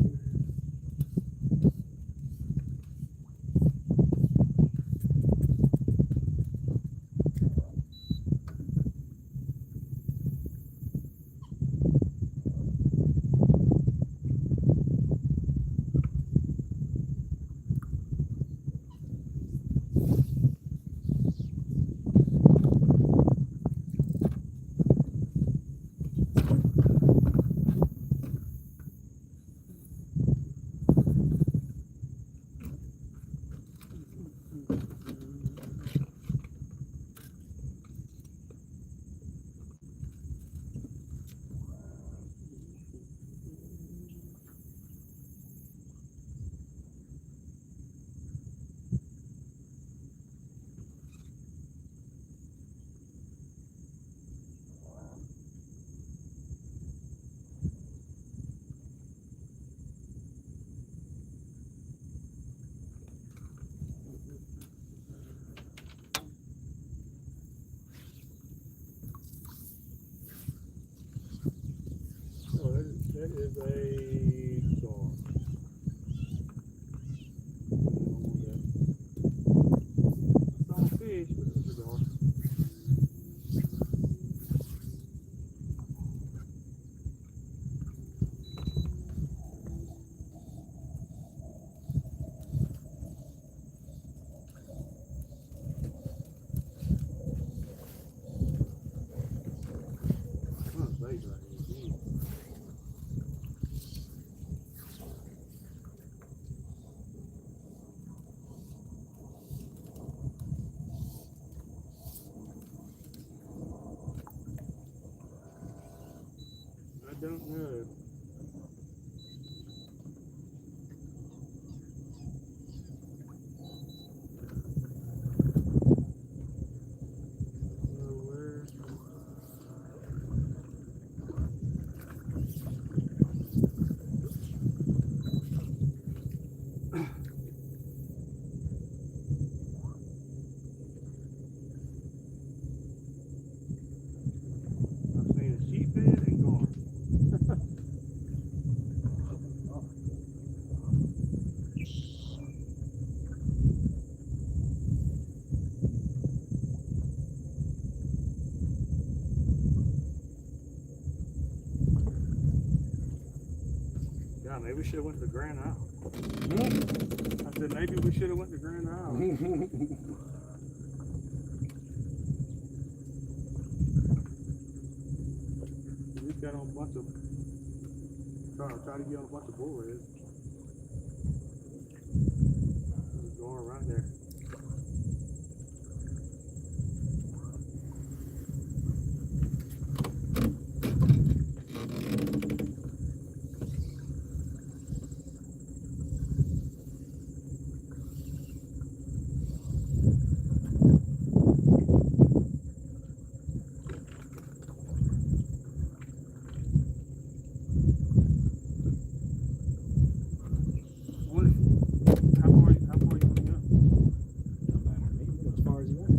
Oh, that is a gone. It's not a fish, but it's a gone. Oh, it's bait right here. I don't know. Where? I've seen a sheep head and gone. God, maybe we should have went to Grand Isle. I said maybe we should have went to Grand Isle. We got on a bunch of try to get on a bunch of bull heads. There's going right there. How far you want to go? As far as you want.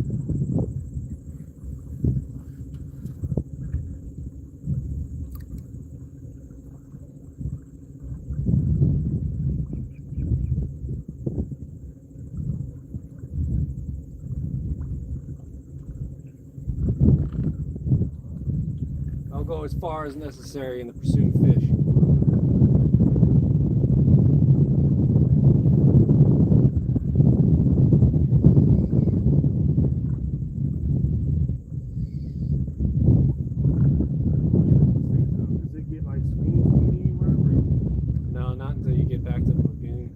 I'll go as far as necessary in the pursuit of fish. Does it get like skinny wherever? No, not until you get back to the lagoon.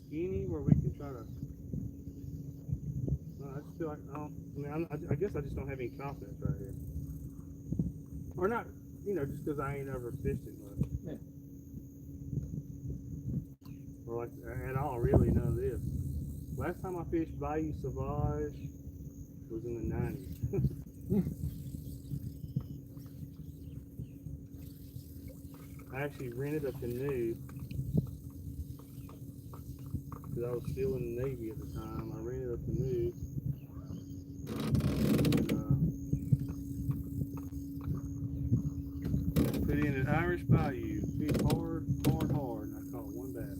skinny where we can try to? No, I just feel like I guess I just don't have any confidence right here. Or not, just because I ain't ever fished it much. Yeah. Or like, and I don't really know this. Last time I fished Bayou Sauvage was in the 90s. I actually rented a canoe because I was still in the Navy at the time. I rented a canoe. And, put in an Irish Bayou. Fished hard, and I caught one bass.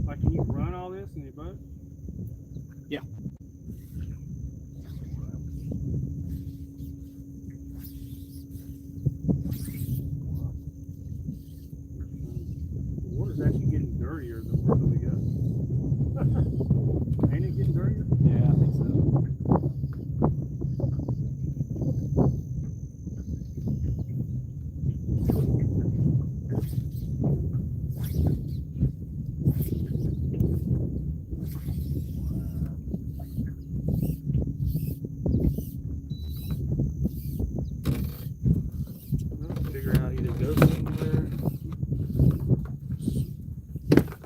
Like, can you run all this in your boat? Yeah. The water's actually getting dirtier the further we go. Ain't it getting dirtier? Yeah, I think so. Figure out either go somewhere.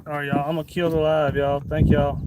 All right, y'all. I'm gonna kill the live, y'all. Thank y'all.